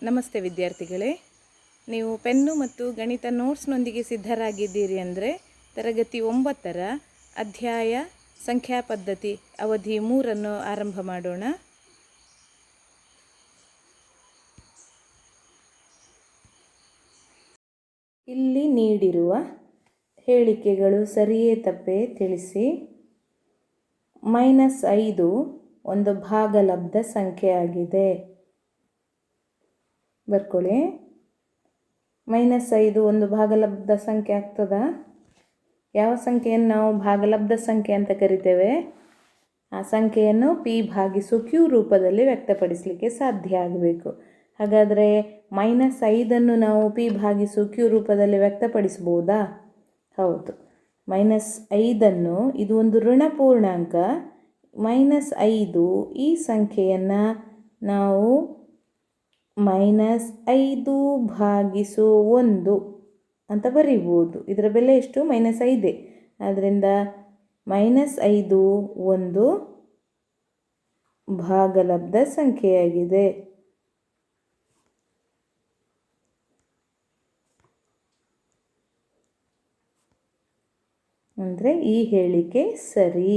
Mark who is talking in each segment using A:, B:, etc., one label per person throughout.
A: ನಮಸ್ತೆ ವಿದ್ಯಾರ್ಥಿಗಳೇ, ನೀವು ಪೆನ್ನು ಮತ್ತು ಗಣಿತ ನೋಟ್ಸ್ನೊಂದಿಗೆ ಸಿದ್ಧರಾಗಿದ್ದೀರಿ ಅಂದರೆ ತರಗತಿ 9ರ ಅಧ್ಯಾಯ ಸಂಖ್ಯಾ ಪದ್ಧತಿ ಅವಧಿ 3 ಆರಂಭ ಮಾಡೋಣ. ಇಲ್ಲಿ ನೀಡಿರುವ ಹೇಳಿಕೆಗಳು ಸರಿಯೇ ತಪ್ಪೇ ತಿಳಿಸಿ. -5 ಒಂದು ಭಾಗಲಬ್ಧ ಸಂಖ್ಯೆಯಾಗಿದೆ. ಬರ್ಕೊಳ್ಳಿ. -5 ಒಂದು ಭಾಗಲಬ್ಧ ಸಂಖ್ಯೆ ಆಗ್ತದಾ? ಯಾವ ಸಂಖ್ಯೆಯನ್ನು ನಾವು ಭಾಗಲಬ್ಧ ಸಂಖ್ಯೆ ಅಂತ ಕರಿತೇವೆ? ಆ ಸಂಖ್ಯೆಯನ್ನು p/q ರೂಪದಲ್ಲಿ ವ್ಯಕ್ತಪಡಿಸಲಿಕ್ಕೆ ಸಾಧ್ಯ ಆಗಬೇಕು. ಹಾಗಾದರೆ -5 ನಾವು p/q ರೂಪದಲ್ಲಿ ವ್ಯಕ್ತಪಡಿಸ್ಬೋದಾ? ಹೌದು. -5 ಇದು ಒಂದು ಋಣ ಪೂರ್ಣಾಂಕ. -5 ಈ ಸಂಖ್ಯೆಯನ್ನು ನಾವು -5/1 ಅಂತ ಬರೀಬೋದು. ಇದರ ಬೆಲೆ ಎಷ್ಟು? -5. ಆದ್ದರಿಂದ -5 ಒಂದು ಭಾಗಲಬ್ಧ ಸಂಖ್ಯೆಯಾಗಿದೆ. ಅಂದರೆ ಈ ಹೇಳಿಕೆ ಸರಿ.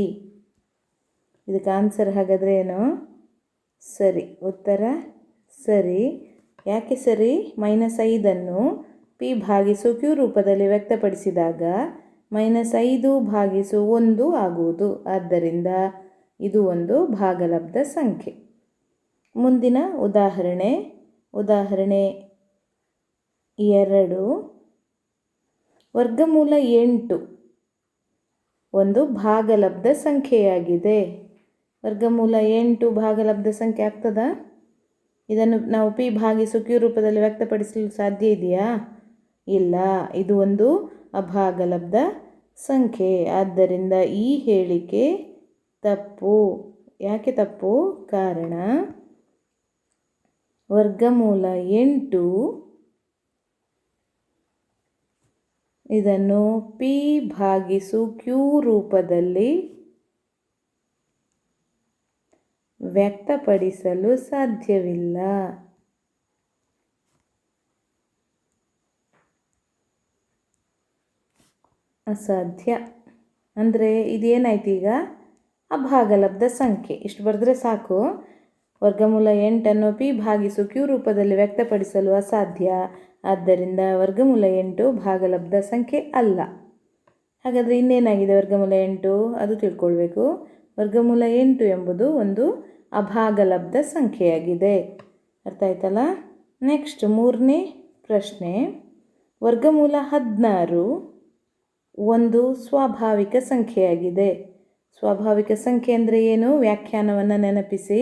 A: ಇದಕ್ಕೆ ಆನ್ಸರ್ ಹಾಗಾದರೆ ಏನು? ಸರಿ. ಉತ್ತರ ಸರಿ. ಯಾಕೆ ಸರಿ? -5 p/q ರೂಪದಲ್ಲಿ ವ್ಯಕ್ತಪಡಿಸಿದಾಗ -5/1 ಆಗುವುದು. ಆದ್ದರಿಂದ ಇದು ಒಂದು ಭಾಗಲಬ್ಧ ಸಂಖ್ಯೆ. ಮುಂದಿನ ಉದಾಹರಣೆ 2. ವರ್ಗಮೂಲ 8 ಒಂದು ಭಾಗಲಬ್ಧ ಸಂಖ್ಯೆಯಾಗಿದೆ. ವರ್ಗಮೂಲ 8 ಭಾಗಲಬ್ಧ ಸಂಖ್ಯೆ ಆಗ್ತದಾ? ಇದನ್ನು ನಾವು p/q ರೂಪದಲ್ಲಿ ವ್ಯಕ್ತಪಡಿಸಲು ಸಾಧ್ಯ ಇದೆಯಾ? ಇಲ್ಲ. ಇದು ಒಂದು ಅಭಾಗಲಬ್ಧ ಸಂಖ್ಯೆ. ಆದ್ದರಿಂದ ಈ ಹೇಳಿಕೆ ತಪ್ಪು. ಯಾಕೆ ತಪ್ಪು? ಕಾರಣ ವರ್ಗಮೂಲ 8 ಇದನ್ನು p/q ರೂಪದಲ್ಲಿ ವ್ಯಕ್ತಪಡಿಸಲು ಸಾಧ್ಯವಿಲ್ಲ. ಅಸಾಧ್ಯ. ಅಂದರೆ ಇದೇನಾಯ್ತು ಈಗ? ಅಭಾಗಲಬ್ಧ ಸಂಖ್ಯೆ. ಇಷ್ಟು ಬರೆದ್ರೆ ಸಾಕು. ವರ್ಗಮೂಲ 8 p/q ರೂಪದಲ್ಲಿ ವ್ಯಕ್ತಪಡಿಸಲು ಅಸಾಧ್ಯ. ಆದ್ದರಿಂದ ವರ್ಗಮೂಲ 8 ಭಾಗಲಬ್ಧ ಸಂಖ್ಯೆ ಅಲ್ಲ. ಹಾಗಾದರೆ ಇನ್ನೇನಾಗಿದೆ ವರ್ಗಮೂಲ 8? ಅದು ತಿಳ್ಕೊಳ್ಬೇಕು. ವರ್ಗಮೂಲ 8 ಎಂಬುದು ಒಂದು ಅಭಾಗಲಬ್ಧ ಸಂಖ್ಯೆಯಾಗಿದೆ. ಅರ್ಥ ಆಯ್ತಲ್ಲ? ನೆಕ್ಸ್ಟ್ 3ನೇ ಪ್ರಶ್ನೆ. ವರ್ಗಮೂಲ 16 ಒಂದು ಸ್ವಾಭಾವಿಕ ಸಂಖ್ಯೆಯಾಗಿದೆ. ಸ್ವಾಭಾವಿಕ ಸಂಖ್ಯೆ ಅಂದರೆ ಏನು? ವ್ಯಾಖ್ಯಾನವನ್ನು ನೆನಪಿಸಿ.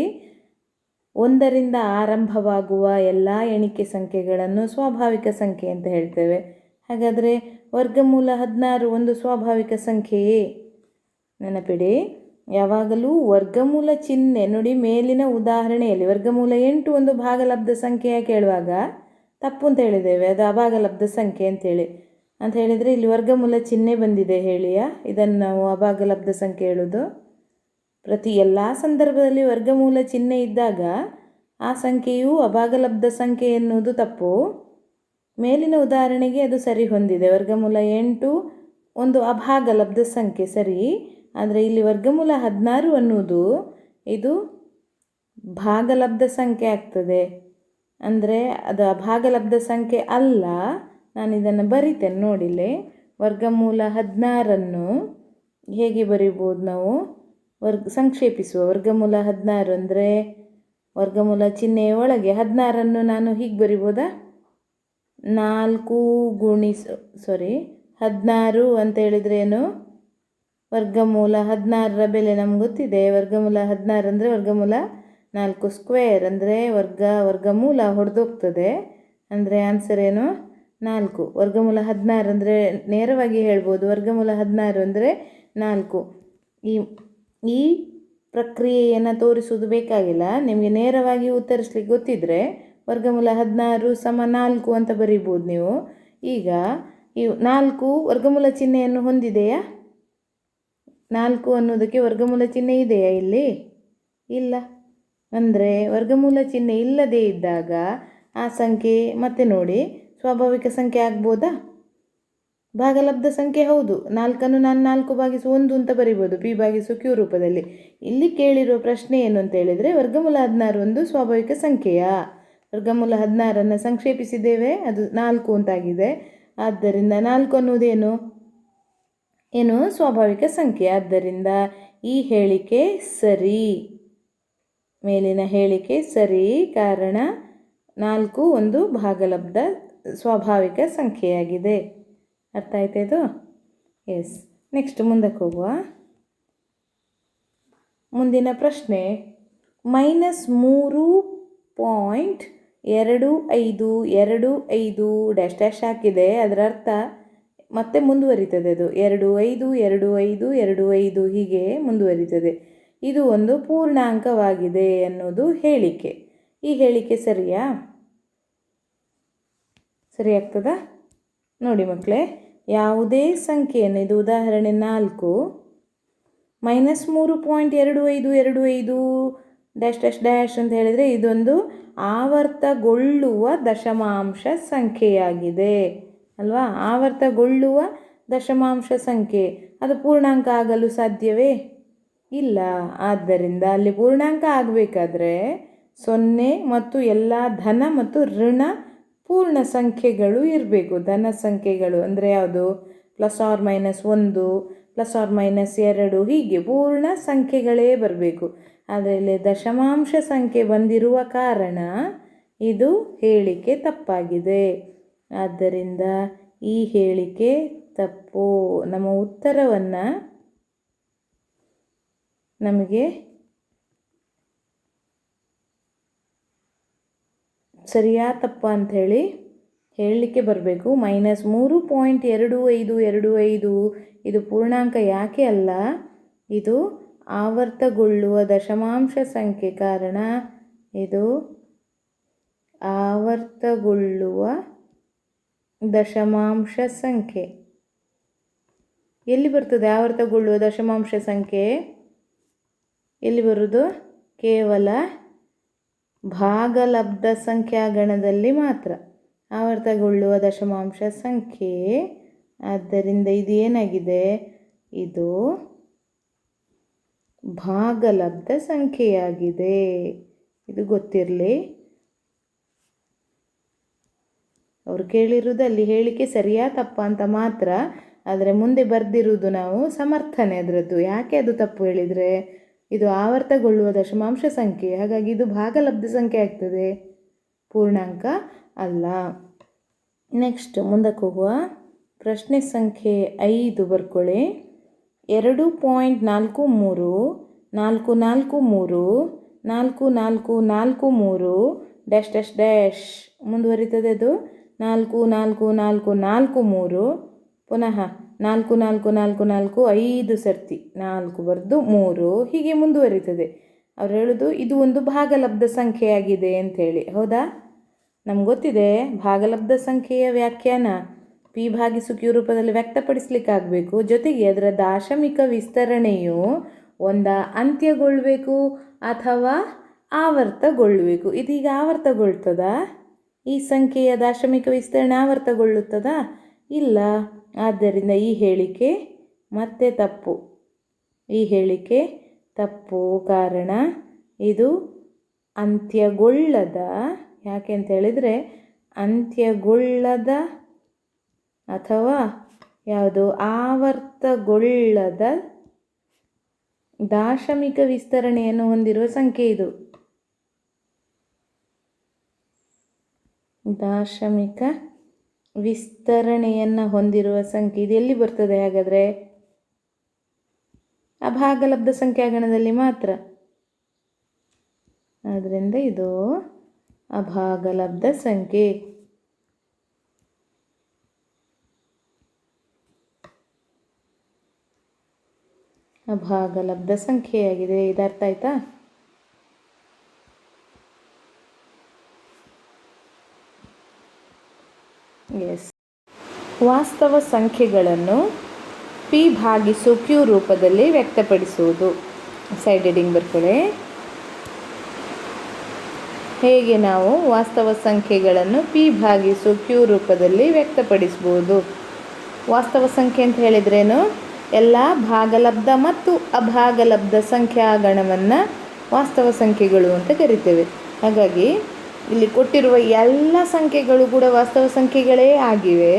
A: 1ರಿಂದ ಆರಂಭವಾಗುವ ಎಲ್ಲ ಎಣಿಕೆ ಸಂಖ್ಯೆಗಳನ್ನು ಸ್ವಾಭಾವಿಕ ಸಂಖ್ಯೆ ಅಂತ ಹೇಳ್ತೇವೆ. ಹಾಗಾದರೆ ವರ್ಗಮೂಲ 16 ಒಂದು ಸ್ವಾಭಾವಿಕ ಸಂಖ್ಯೆಯೇ? ನೆನಪಿಡಿ, ಯಾವಾಗಲೂ ವರ್ಗಮೂಲ ಚಿಹ್ನೆ ನೋಡಿ. ಮೇಲಿನ ಉದಾಹರಣೆಯಲ್ಲಿ ವರ್ಗಮೂಲ 8 ಒಂದು ಭಾಗಲಬ್ಧ ಸಂಖ್ಯೆಯ ಕೇಳುವಾಗ ತಪ್ಪು ಅಂತ ಹೇಳಿದ್ದೇವೆ. ಅದು ಅಭಾಗಲಬ್ಧ ಸಂಖ್ಯೆ ಅಂತೇಳಿ ಅಂತ ಹೇಳಿದರೆ ಇಲ್ಲಿ ವರ್ಗಮೂಲ ಚಿಹ್ನೆ ಬಂದಿದೆ ಹೇಳಿಯಾ? ಇದನ್ನು ನಾವು ಅಭಾಗಲಬ್ಧ ಸಂಖ್ಯೆ ಹೇಳೋದು. ಪ್ರತಿ ಎಲ್ಲ ಸಂದರ್ಭದಲ್ಲಿ ವರ್ಗಮೂಲ ಚಿಹ್ನೆ ಇದ್ದಾಗ ಆ ಸಂಖ್ಯೆಯು ಅಭಾಗಲಬ್ಧ ಸಂಖ್ಯೆ ಎನ್ನುವುದು ತಪ್ಪು. ಮೇಲಿನ ಉದಾಹರಣೆಗೆ ಅದು ಸರಿ ಹೊಂದಿದೆ. ವರ್ಗಮೂಲ 8 ಒಂದು ಅಭಾಗಲಬ್ಧ ಸಂಖ್ಯೆ ಸರಿ. ಆದರೆ ಇಲ್ಲಿ ವರ್ಗಮೂಲ 16 ಅನ್ನುವುದು ಇದು ಭಾಗಲಬ್ಧ ಸಂಖ್ಯೆ ಆಗ್ತದೆ. ಅಂದರೆ ಅದು ಅಭಾಗಲಬ್ಧ ಸಂಖ್ಯೆ ಅಲ್ಲ. ನಾನು ಇದನ್ನು ಬರಿತೇನೆ ನೋಡಿಲ್ಲಿ. ವರ್ಗಮೂಲ 16 ಹೇಗೆ ಬರಿಬೋದು ನಾವು? ಸಂಕ್ಷೇಪಿಸುವ. ವರ್ಗಮೂಲ 16 ಅಂದರೆ ವರ್ಗಮೂಲ ಚಿಹ್ನೆಯ ಒಳಗೆ 16 ನಾನು ಹೀಗೆ ಬರಿಬೋದಾ? 16 ಅಂತ ಹೇಳಿದರೆ ಏನು? ವರ್ಗಮೂಲ 16ರ ಬೆಲೆ ನಮ್ಗೆ ಗೊತ್ತಿದೆ. ವರ್ಗಮೂಲ 16 ಅಂದರೆ ವರ್ಗಮೂಲ 4 ಸ್ಕ್ವೇರ್. ಅಂದರೆ ವರ್ಗಮೂಲ ಹೊಡೆದೋಗ್ತದೆ. ಅಂದರೆ ಆನ್ಸರ್ ಏನು? 4. ವರ್ಗಮೂಲ 16 ಅಂದರೆ ನೇರವಾಗಿ ಹೇಳ್ಬೋದು. ವರ್ಗಮೂಲ 16 ಅಂದರೆ 4. ಈ ಪ್ರಕ್ರಿಯೆಯನ್ನು ತೋರಿಸುವುದು ಬೇಕಾಗಿಲ್ಲ. ನಿಮಗೆ ನೇರವಾಗಿ ಉತ್ತರಿಸ್ಲಿಕ್ಕೆ ಗೊತ್ತಿದ್ದರೆ ವರ್ಗಮೂಲ 16 = 4 ಅಂತ ಬರಿಬೋದು ನೀವು. ಈಗ ಈ 4 ವರ್ಗಮೂಲ ಚಿಹ್ನೆಯನ್ನು ಹೊಂದಿದೆಯಾ? 4 ಅನ್ನೋದಕ್ಕೆ ವರ್ಗಮೂಲ ಚಿಹ್ನೆ ಇದೆಯಾ ಇಲ್ಲಿ? ಇಲ್ಲ. ಅಂದರೆ ವರ್ಗಮೂಲ ಚಿಹ್ನೆ ಇಲ್ಲದೇ ಇದ್ದಾಗ ಆ ಸಂಖ್ಯೆ ಮತ್ತೆ ನೋಡಿ ಸ್ವಾಭಾವಿಕ ಸಂಖ್ಯೆ ಆಗ್ಬೋದಾ? ಭಾಗಲಬ್ಧ ಸಂಖ್ಯೆ ಹೌದು. 4 ನಾನು 4/1 ಅಂತ ಬರಿಬೋದು P/Q ರೂಪದಲ್ಲಿ. ಇಲ್ಲಿ ಕೇಳಿರುವ ಪ್ರಶ್ನೆ ಏನು ಅಂತ ಹೇಳಿದರೆ ವರ್ಗಮೂಲ 16 ಒಂದು ಸ್ವಾಭಾವಿಕ ಸಂಖ್ಯೆಯಾ? ವರ್ಗಮೂಲ 16 ಸಂಕ್ಷೇಪಿಸಿದ್ದೇವೆ, ಅದು 4 ಅಂತಾಗಿದೆ. ಆದ್ದರಿಂದ 4 ಅನ್ನುವುದೇನು ಸ್ವಾಭಾವಿಕ ಸಂಖ್ಯೆ. ಆದ್ದರಿಂದ ಈ ಹೇಳಿಕೆ ಸರಿ, ಮೇಲಿನ ಹೇಳಿಕೆ ಸರಿ. ಕಾರಣ 4 ಒಂದು ಭಾಗಲಬ್ಧ ಸ್ವಾಭಾವಿಕ ಸಂಖ್ಯೆಯಾಗಿದೆ. ಅರ್ಥ ಆಯ್ತಾ ಇದು? ಎಸ್. ನೆಕ್ಸ್ಟ್ ಮುಂದಕ್ಕೆ ಹೋಗುವ. ಮುಂದಿನ ಪ್ರಶ್ನೆ -3.2525 ಡ್ಯಾಶ್ ಡ್ಯಾಶ್ ಹಾಕಿದೆ. ಅದರ ಅರ್ಥ ಮತ್ತೆ ಮುಂದುವರಿತದೆ. ಅದು 252525 ಹೀಗೆ ಮುಂದುವರಿತದೆ. ಇದು ಒಂದು ಪೂರ್ಣಾಂಕವಾಗಿದೆ ಅನ್ನೋದು ಹೇಳಿಕೆ. ಈ ಹೇಳಿಕೆ ಸರಿಯಾ? ಸರಿ ಆಗ್ತದಾ? ನೋಡಿ ಮಕ್ಕಳೇ, ಯಾವುದೇ ಸಂಖ್ಯೆಯನ್ನು, ಇದು ಉದಾಹರಣೆ 4, -3.2525 ಡ್ಯಾಶ್ ಡ್ಯಾಶ್ ಡ್ಯಾಶ್ ಅಂತ ಹೇಳಿದರೆ ಇದೊಂದು ಆವರ್ತಗೊಳ್ಳುವ ದಶಮಾಂಶ ಸಂಖ್ಯೆಯಾಗಿದೆ ಅಲ್ವಾ? ಆವರ್ತಗೊಳ್ಳುವ ದಶಮಾಂಶ ಸಂಖ್ಯೆ, ಅದು ಪೂರ್ಣಾಂಕ ಆಗಲು ಸಾಧ್ಯವೇ? ಇಲ್ಲ. ಆದ್ದರಿಂದ ಅಲ್ಲಿ ಪೂರ್ಣಾಂಕ ಆಗಬೇಕಾದ್ರೆ 0 ಮತ್ತು ಎಲ್ಲ ಧನ ಮತ್ತು ಋಣ ಪೂರ್ಣ ಸಂಖ್ಯೆಗಳು ಇರಬೇಕು. ಧನ ಸಂಖ್ಯೆಗಳು ಅಂದರೆ ಯಾವುದು? +or-1, +or-2, ಹೀಗೆ ಪೂರ್ಣ ಸಂಖ್ಯೆಗಳೇ ಬರಬೇಕು. ಆದರೆ ಇಲ್ಲಿ ದಶಮಾಂಶ ಸಂಖ್ಯೆ ಬಂದಿರುವ ಕಾರಣ ಇದು ಹೇಳಿಕೆ ತಪ್ಪಾಗಿದೆ. ಆದ್ದರಿಂದ ಈ ಹೇಳಿಕೆ ತಪ್ಪು. ನಮ್ಮ ಉತ್ತರವನ್ನು ನಮಗೆ ಸರಿಯಾ ತಪ್ಪ ಅಂಥೇಳಿ ಹೇಳಲಿಕ್ಕೆ ಬರಬೇಕು. -3.2525 ಇದು ಪೂರ್ಣಾಂಕ ಯಾಕೆ ಅಲ್ಲ? ಇದು ಆವರ್ತಗೊಳ್ಳುವ ದಶಮಾಂಶ ಸಂಖ್ಯೆ. ಕಾರಣ ಇದು ಆವರ್ತಗೊಳ್ಳುವ ದಶಮಾಂಶ ಸಂಖ್ಯೆ. ಎಲ್ಲಿ ಬರ್ತದೆ ಆವರ್ತಗೊಳ್ಳುವ ದಶಮಾಂಶ ಸಂಖ್ಯೆ? ಎಲ್ಲಿ ಬರುವುದು? ಕೇವಲ ಭಾಗಲಬ್ಧ ಸಂಖ್ಯಾಗಣದಲ್ಲಿ ಮಾತ್ರ ಆವರ್ತಗೊಳ್ಳುವ ದಶಮಾಂಶ ಸಂಖ್ಯೆ. ಆದ್ದರಿಂದ ಇದು ಏನಾಗಿದೆ? ಇದು ಭಾಗಲಬ್ಧ ಸಂಖ್ಯೆಯಾಗಿದೆ. ಇದು ಗೊತ್ತಿರಲಿ. ಅವರು ಕೇಳಿರುವುದು ಅಲ್ಲಿ ಹೇಳಿಕೆ ಸರಿಯಾ ತಪ್ಪ ಅಂತ ಮಾತ್ರ. ಆದರೆ ಮುಂದೆ ಬರೆದಿರುವುದು ನಾವು ಸಮರ್ಥನೆ ಅದರದ್ದು. ಯಾಕೆ ಅದು ತಪ್ಪು ಹೇಳಿದರೆ ಇದು ಆವರ್ತಗೊಳ್ಳುವ ದಶಮಾಂಶ ಸಂಖ್ಯೆ, ಹಾಗಾಗಿ ಇದು ಭಾಗಲಬ್ಧ ಸಂಖ್ಯೆ ಆಗ್ತದೆ, ಪೂರ್ಣಾಂಕ ಅಲ್ಲ. ನೆಕ್ಸ್ಟ್ ಮುಂದಕ್ಕೆ ಹೋಗುವ. ಪ್ರಶ್ನೆ ಸಂಖ್ಯೆ 5 ಬರ್ಕೊಳ್ಳಿ. 2.4344344443 ಡ್ಯಾಶ್ ಡ್ಯಾಶ್ ಡ್ಯಾಶ್ ಮುಂದುವರಿತದೆ. ಅದು 444443 ಪುನಃ 4444 5 ಸರ್ತಿ 4 ಬರೆದು 3 ಹೀಗೆ ಮುಂದುವರಿತದೆ. ಅವ್ರು ಹೇಳೋದು ಇದು ಒಂದು ಭಾಗಲಬ್ಧ ಸಂಖ್ಯೆಯಾಗಿದೆ ಅಂಥೇಳಿ. ಹೌದಾ? ನಮ್ಗೆ ಗೊತ್ತಿದೆ ಭಾಗಲಬ್ಧ ಸಂಖ್ಯೆಯ ವ್ಯಾಖ್ಯಾನ P/Q ರೂಪದಲ್ಲಿ ವ್ಯಕ್ತಪಡಿಸ್ಲಿಕ್ಕಾಗಬೇಕು. ಜೊತೆಗೆ ಅದರ ದಾಶಮಿಕ ವಿಸ್ತರಣೆಯು ಅಂತ್ಯಗೊಳ್ಳಬೇಕು ಅಥವಾ ಆವರ್ತಗೊಳ್ಳಬೇಕು. ಇದೀಗ ಆವರ್ತಗೊಳ್ತದಾ? ಈ ಸಂಖ್ಯೆಯ ದಾಶಮಿಕ ವಿಸ್ತರಣೆ ಆವರ್ತಗೊಳ್ಳುತ್ತದಾ? ಇಲ್ಲ. ಆದ್ದರಿಂದ ಈ ಹೇಳಿಕೆ ಮತ್ತೆ ತಪ್ಪು. ಈ ಹೇಳಿಕೆ ತಪ್ಪು. ಕಾರಣ ಇದು ಅಂತ್ಯಗೊಳ್ಳದ, ಯಾಕೆ ಅಂತ ಹೇಳಿದರೆ ಅಂತ್ಯಗೊಳ್ಳದ ಅಥವಾ ಯಾವುದು ಆವರ್ತಗೊಳ್ಳದ ದಾಶಮಿಕ ವಿಸ್ತರಣೆಯನ್ನು ಹೊಂದಿರುವ ಸಂಖ್ಯೆ. ಇದು ದಾಶಮಿಕ ವಿಸ್ತರಣೆಯನ್ನು ಹೊಂದಿರುವ ಸಂಖ್ಯೆ. ಇದು ಎಲ್ಲಿ ಬರ್ತದೆ ಹಾಗಾದರೆ? ಅಭಾಗಲಬ್ಧ ಸಂಖ್ಯಾಗಣದಲ್ಲಿ ಮಾತ್ರ. ಆದ್ದರಿಂದ ಇದು ಅಭಾಗಲಬ್ಧ ಸಂಖ್ಯೆ. ಅಭಾಗಲಬ್ಧ ಸಂಖ್ಯೆಯಾಗಿದೆ. ಇದು ಅರ್ಥ ಆಯ್ತಾ? ಎಸ್. ವಾಸ್ತವ ಸಂಖ್ಯೆಗಳನ್ನು P/Q ರೂಪದಲ್ಲಿ ವ್ಯಕ್ತಪಡಿಸುವುದು. ಸೈಡ್ ಹೆಡಿಂಗ್ ಬರ್ಕೊಳ್ಳಿ. ಹೇಗೆ ನಾವು ವಾಸ್ತವ ಸಂಖ್ಯೆಗಳನ್ನು ಪಿ ಭಾಗಿಸು ಕ್ಯೂ ರೂಪದಲ್ಲಿ ವ್ಯಕ್ತಪಡಿಸ್ಬೋದು. ವಾಸ್ತವ ಸಂಖ್ಯೆ ಅಂತ ಹೇಳಿದ್ರೇನು? ಎಲ್ಲ ಭಾಗಲಬ್ಧ ಮತ್ತು ಅಭಾಗಲಬ್ಧ ಸಂಖ್ಯಾಗಣವನ್ನು ವಾಸ್ತವ ಸಂಖ್ಯೆಗಳು ಅಂತ ಕರಿತೇವೆ. ಹಾಗಾಗಿ ಇಲ್ಲಿ ಕೊಟ್ಟಿರುವ ಎಲ್ಲ ಸಂಖ್ಯೆಗಳು ಕೂಡ ವಾಸ್ತವ ಸಂಖ್ಯೆಗಳೇ ಆಗಿವೆ.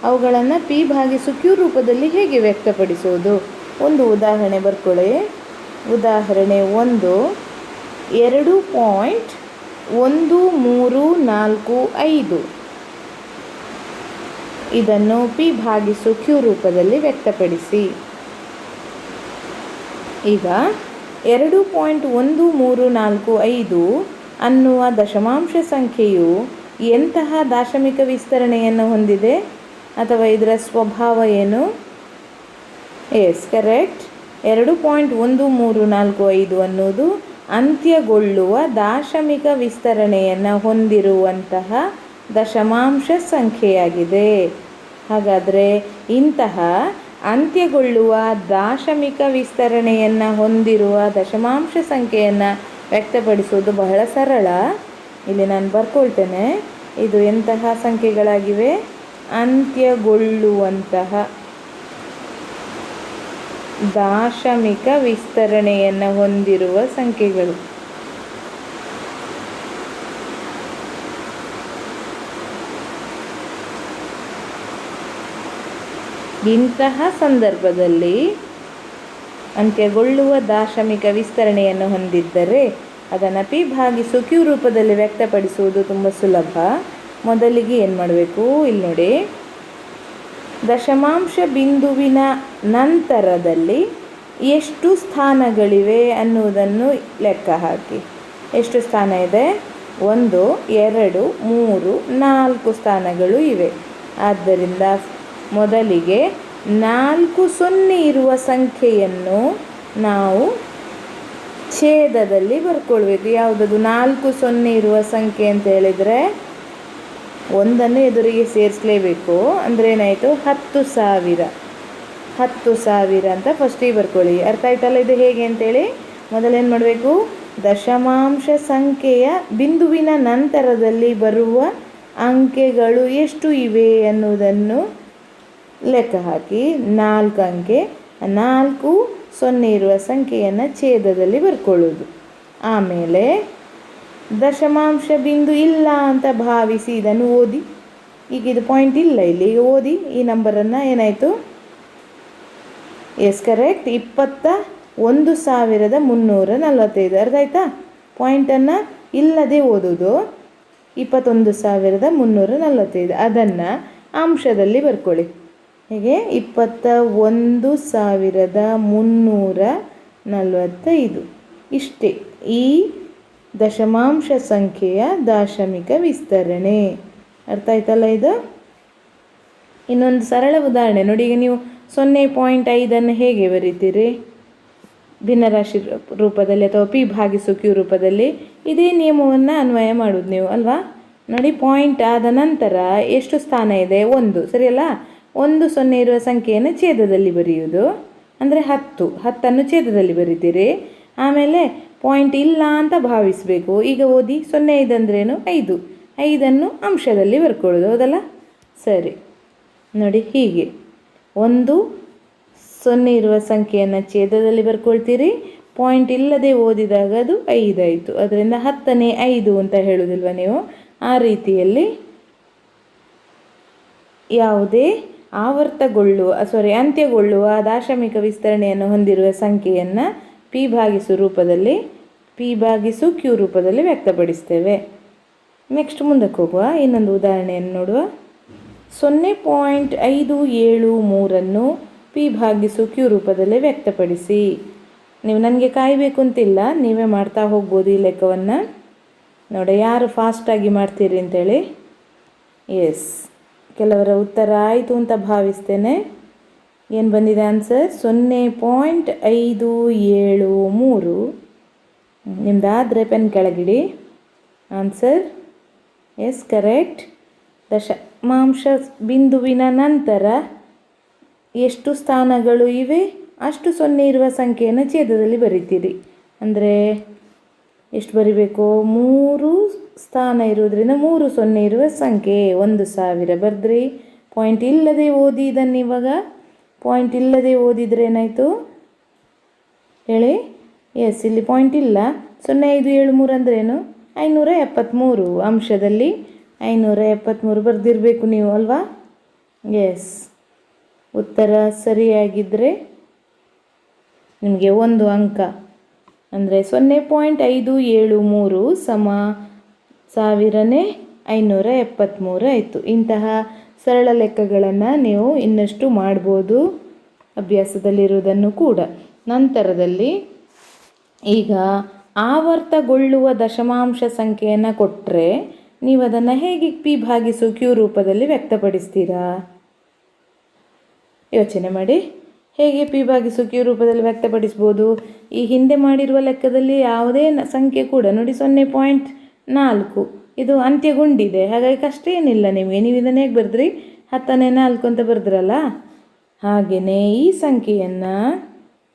A: ಅವುಗಳನ್ನು ಪಿ ಭಾಗಿಸು ಕ್ಯೂ ರೂಪದಲ್ಲಿ ಹೇಗೆ ವ್ಯಕ್ತಪಡಿಸೋದು? ಒಂದು ಉದಾಹರಣೆ ಬರ್ಕೊಳ್ಳಿ. ಉದಾಹರಣೆ 1, 2.1345 ಇದನ್ನು ಪಿ ಭಾಗಿಸು ಕ್ಯೂ ರೂಪದಲ್ಲಿ ವ್ಯಕ್ತಪಡಿಸಿ. ಈಗ 2.1345 ಅನ್ನುವ ದಶಮಾಂಶ ಸಂಖ್ಯೆಯು ಎಂತಹ ದಾಶಮಿಕ ವಿಸ್ತರಣೆಯನ್ನು ಹೊಂದಿದೆ ಅಥವಾ ಇದರ ಸ್ವಭಾವ ಏನು? S, correct. 2.1345 ಅನ್ನೋದು ಅಂತ್ಯಗೊಳ್ಳುವ ದಾಶಮಿಕ ವಿಸ್ತರಣೆಯನ್ನು ಹೊಂದಿರುವಂತಹ ದಶಮಾಂಶ ಸಂಖ್ಯೆಯಾಗಿದೆ. ಹಾಗಾದರೆ ಇಂತಹ ಅಂತ್ಯಗೊಳ್ಳುವ ದಾಶಮಿಕ ವಿಸ್ತರಣೆಯನ್ನು ಹೊಂದಿರುವ ದಶಮಾಂಶ ಸಂಖ್ಯೆಯನ್ನು ವ್ಯಕ್ತಪಡಿಸುವುದು ಬಹಳ ಸರಳ. ಇಲ್ಲಿ ನಾನು ಬರ್ಕೊಳ್ತೇನೆ. ಇದು ಎಂತಹ ಸಂಖ್ಯೆಗಳಾಗಿವೆ? ಅಂತ್ಯಗೊಳ್ಳುವಂತಹ ದಾಶಮಿಕ ವಿಸ್ತರಣೆಯನ್ನು ಹೊಂದಿರುವ ಸಂಖ್ಯೆಗಳು. ಇಂತಹ ಸಂದರ್ಭದಲ್ಲಿ ಅಂತ್ಯಗೊಳ್ಳುವ ದಾಶಮಿಕ ವಿಸ್ತರಣೆಯನ್ನು ಹೊಂದಿದ್ದರೆ ಅದನ್ನು ಪಿ ಭಾಗಿಸು ಕ್ಯೂ ರೂಪದಲ್ಲಿ ವ್ಯಕ್ತಪಡಿಸುವುದು ತುಂಬ ಸುಲಭ. ಮೊದಲಿಗೆ ಏನು ಮಾಡಬೇಕು? ಇಲ್ಲಿ ನೋಡಿ, ದಶಮಾಂಶ ಬಿಂದುವಿನ ನಂತರದಲ್ಲಿ ಎಷ್ಟು ಸ್ಥಾನಗಳಿವೆ ಅನ್ನುವುದನ್ನು ಲೆಕ್ಕ ಹಾಕಿ. ಎಷ್ಟು ಸ್ಥಾನ ಇದೆ? 1, 2, 3, 4 ಸ್ಥಾನಗಳು ಇವೆ. ಆದ್ದರಿಂದ ಮೊದಲಿಗೆ 4 0 ಇರುವ ಸಂಖ್ಯೆಯನ್ನು ನಾವು ಛೇದದಲ್ಲಿ ಬರ್ಕೊಳ್ಬೇಕು. ಯಾವುದದು 4 0 ಇರುವ ಸಂಖ್ಯೆ ಅಂತ ಹೇಳಿದರೆ ಒಂದನ್ನು ಎದುರಿಗೆ ಸೇರಿಸಲೇಬೇಕು. ಅಂದರೆ ಏನಾಯಿತು? 10,000. 10,000 ಅಂತ ಫಸ್ಟಿಗೆ ಬರ್ಕೊಳ್ಳಿ. ಅರ್ಥ ಆಯ್ತಲ್ಲ ಇದು ಹೇಗೆ ಅಂತೇಳಿ? ಮೊದಲೇನು ಮಾಡಬೇಕು? ದಶಮಾಂಶ ಸಂಖ್ಯೆಯ ಬಿಂದುವಿನ ನಂತರದಲ್ಲಿ ಬರುವ ಅಂಕೆಗಳು ಎಷ್ಟು ಇವೆ ಅನ್ನುವುದನ್ನು ಲೆಕ್ಕ ಹಾಕಿ 4 ಅಂಕೆ 4 0 ಇರುವ ಸಂಖ್ಯೆಯನ್ನು ಛೇದದಲ್ಲಿ ಬರ್ಕೊಳ್ಳೋದು. ಆಮೇಲೆ ದಶಮಾಂಶ ಬಿಂದು ಇಲ್ಲ ಅಂತ ಭಾವಿಸಿ ಇದನ್ನು ಓದಿ. ಈಗ ಇದು ಪಾಯಿಂಟ್ ಇಲ್ಲ ಇಲ್ಲಿ, ಈಗ ಓದಿ ಈ ನಂಬರನ್ನು. ಏನಾಯಿತು? Yes, correct. 21,345. ಅರ್ಥ ಆಯ್ತಾ? ಪಾಯಿಂಟನ್ನು ಇಲ್ಲದೆ ಓದೋದು. 21,345 ಅದನ್ನು ಅಂಶದಲ್ಲಿ ಬರ್ಕೊಳ್ಳಿ. ಹೀಗೆ 21,345 ಇಷ್ಟೇ ಈ ದಶಮಾಂಶ ಸಂಖ್ಯೆಯ ದಾಶಮಿಕ ವಿಸ್ತರಣೆ. ಅರ್ಥ ಆಯ್ತಲ್ಲ ಇದು? ಇನ್ನೊಂದು ಸರಳ ಉದಾಹರಣೆ ನೋಡಿ. ಈಗ ನೀವು 0.5 ಹೇಗೆ ಬರೀತೀರಿ? ಭಿನ್ನರಾಶಿ ರೂಪದಲ್ಲಿ ಅಥವಾ ಪಿ ಭಾಗಿಸು ಕ್ಯೂ ರೂಪದಲ್ಲಿ ಇದೇ ನಿಯಮವನ್ನು ಅನ್ವಯ ಮಾಡೋದು ನೀವು ಅಲ್ವಾ? ನೋಡಿ, ಪಾಯಿಂಟ್ ಆದ ನಂತರ ಎಷ್ಟು ಸ್ಥಾನ ಇದೆ? 1, ಸರಿಯಲ್ಲ? 1 0 ಇರುವ ಸಂಖ್ಯೆಯನ್ನು ಛೇದದಲ್ಲಿ ಬರೆಯುವುದು. ಅಂದರೆ 10 ಛೇದದಲ್ಲಿ ಬರೀತೀರಿ. ಆಮೇಲೆ ಪಾಯಿಂಟ್ ಇಲ್ಲ ಅಂತ ಭಾವಿಸಬೇಕು. ಈಗ ಓದಿ. 0 ಅಂದ್ರೇನು? 5. 5 ಅಂಶದಲ್ಲಿ ಬರ್ಕೊಳ್ಳೋದು. ಹೌದಲ್ಲ? ಸರಿ ನೋಡಿ, ಹೀಗೆ 1 0 ಇರುವ ಸಂಖ್ಯೆಯನ್ನು ಛೇದದಲ್ಲಿ ಬರ್ಕೊಳ್ತೀರಿ. ಪಾಯಿಂಟ್ ಇಲ್ಲದೆ ಓದಿದಾಗ ಅದು 5 ಆಯಿತು. ಅದರಿಂದ 10ನೇ 5 ಅಂತ ಹೇಳೋದಿಲ್ವ ನೀವು? ಆ ರೀತಿಯಲ್ಲಿ ಯಾವುದೇ ಅಂತ್ಯಗೊಳ್ಳುವ ದಾಶಮಿಕ ವಿಸ್ತರಣೆಯನ್ನು ಹೊಂದಿರುವ ಸಂಖ್ಯೆಯನ್ನು ಪಿ ಭಾಗಿಸು ಕ್ಯೂ ರೂಪದಲ್ಲಿ ವ್ಯಕ್ತಪಡಿಸ್ತೇವೆ. ನೆಕ್ಸ್ಟ್ ಮುಂದಕ್ಕೆ ಹೋಗುವ. ಇನ್ನೊಂದು ಉದಾಹರಣೆಯನ್ನು ನೋಡುವ. 0.573 ಪಿ ಭಾಗಿಸು ಕ್ಯೂ ರೂಪದಲ್ಲಿ ವ್ಯಕ್ತಪಡಿಸಿ. ನೀವು ನನಗೆ ಕಾಯಬೇಕು ಅಂತಿಲ್ಲ, ನೀವೇ ಮಾಡ್ತಾ ಹೋಗ್ಬೋದು ಈ ಲೆಕ್ಕವನ್ನು. ನೋಡಿ ಯಾರು ಫಾಸ್ಟಾಗಿ ಮಾಡ್ತೀರಿ ಅಂತೇಳಿ. ಎಸ್, ಕೆಲವರ ಉತ್ತರ ಆಯಿತು ಅಂತ ಭಾವಿಸ್ತೇನೆ. ಏನು ಬಂದಿದೆ ಆನ್ಸರ್? 0.573. ನಿಮ್ಮದಾದರೆ ಪೆನ್ ಕೆಳಗಿಡಿ. Answer yes, correct. ದಶಮಾಂಶ ಬಿಂದುವಿನ ನಂತರ ಎಷ್ಟು ಸ್ಥಾನಗಳು ಇವೆ ಅಷ್ಟು 0 ಇರುವ ಸಂಖ್ಯೆಯನ್ನು ಛೇದದಲ್ಲಿ ಬರಿತೀರಿ. ಅಂದರೆ ಎಷ್ಟು ಬರಿಬೇಕು? 3 ಸ್ಥಾನ ಇರೋದ್ರಿಂದ 3 0 ಇರುವ ಸಂಖ್ಯೆ 1000 ಬರ್ದ್ರಿ. ಪಾಯಿಂಟ್ ಇಲ್ಲದೆ ಓದಿ ಇದನ್ನು. ಇವಾಗ ಪಾಯಿಂಟ್ ಇಲ್ಲದೆ ಓದಿದರೆ ಏನಾಯಿತು ಹೇಳಿ? ಎಸ್, ಇಲ್ಲಿ ಪಾಯಿಂಟ್ ಇಲ್ಲ. 0573 ಅಂದ್ರೇನು? 573 ಅಂಶದಲ್ಲಿ 573 ಬರೆದಿರಬೇಕು ನೀವು ಅಲ್ವಾ? ಎಸ್, ಉತ್ತರ ಸರಿಯಾಗಿದ್ದರೆ ನಿಮಗೆ 1 ಅಂಕ ಅಂದರೆ 0.573 ಸಮ 1573 ಆಯಿತು. ಇಂತಹ ಸರಳ ಲೆಕ್ಕಗಳನ್ನು ನೀವು ಇನ್ನಷ್ಟು ಮಾಡ್ಬೋದು ಅಭ್ಯಾಸದಲ್ಲಿರುವುದನ್ನು ಕೂಡ. ನಂತರದಲ್ಲಿ ಈಗ ಆವರ್ತಗೊಳ್ಳುವ ದಶಮಾಂಶ ಸಂಖ್ಯೆಯನ್ನು ಕೊಟ್ಟರೆ ನೀವು ಅದನ್ನು ಹೇಗೆ P/Q ರೂಪದಲ್ಲಿ ವ್ಯಕ್ತಪಡಿಸ್ತೀರಾ? ಯೋಚನೆ ಮಾಡಿ. ಹೇಗೆ P/Q ರೂಪದಲ್ಲಿ ವ್ಯಕ್ತಪಡಿಸ್ಬೋದು? ಈ ಹಿಂದೆ ಮಾಡಿರುವ ಲೆಕ್ಕದಲ್ಲಿ ಯಾವುದೇ ಸಂಖ್ಯೆ ಕೂಡ ನೋಡಿ 0.4 ಇದು ಅಂತ್ಯಗೊಂಡಿದೆ, ಹಾಗಾಗಿ ಕಷ್ಟ ಏನಿಲ್ಲ ನಿಮಗೆ. ನೀವು ಇದನ್ನು ಹೇಗೆ ಬರೆದ್ರಿ? 10⁴ ಅಂತ ಬರೆದ್ರಲ್ಲ, ಹಾಗೆಯೇ ಈ ಸಂಖ್ಯೆಯನ್ನು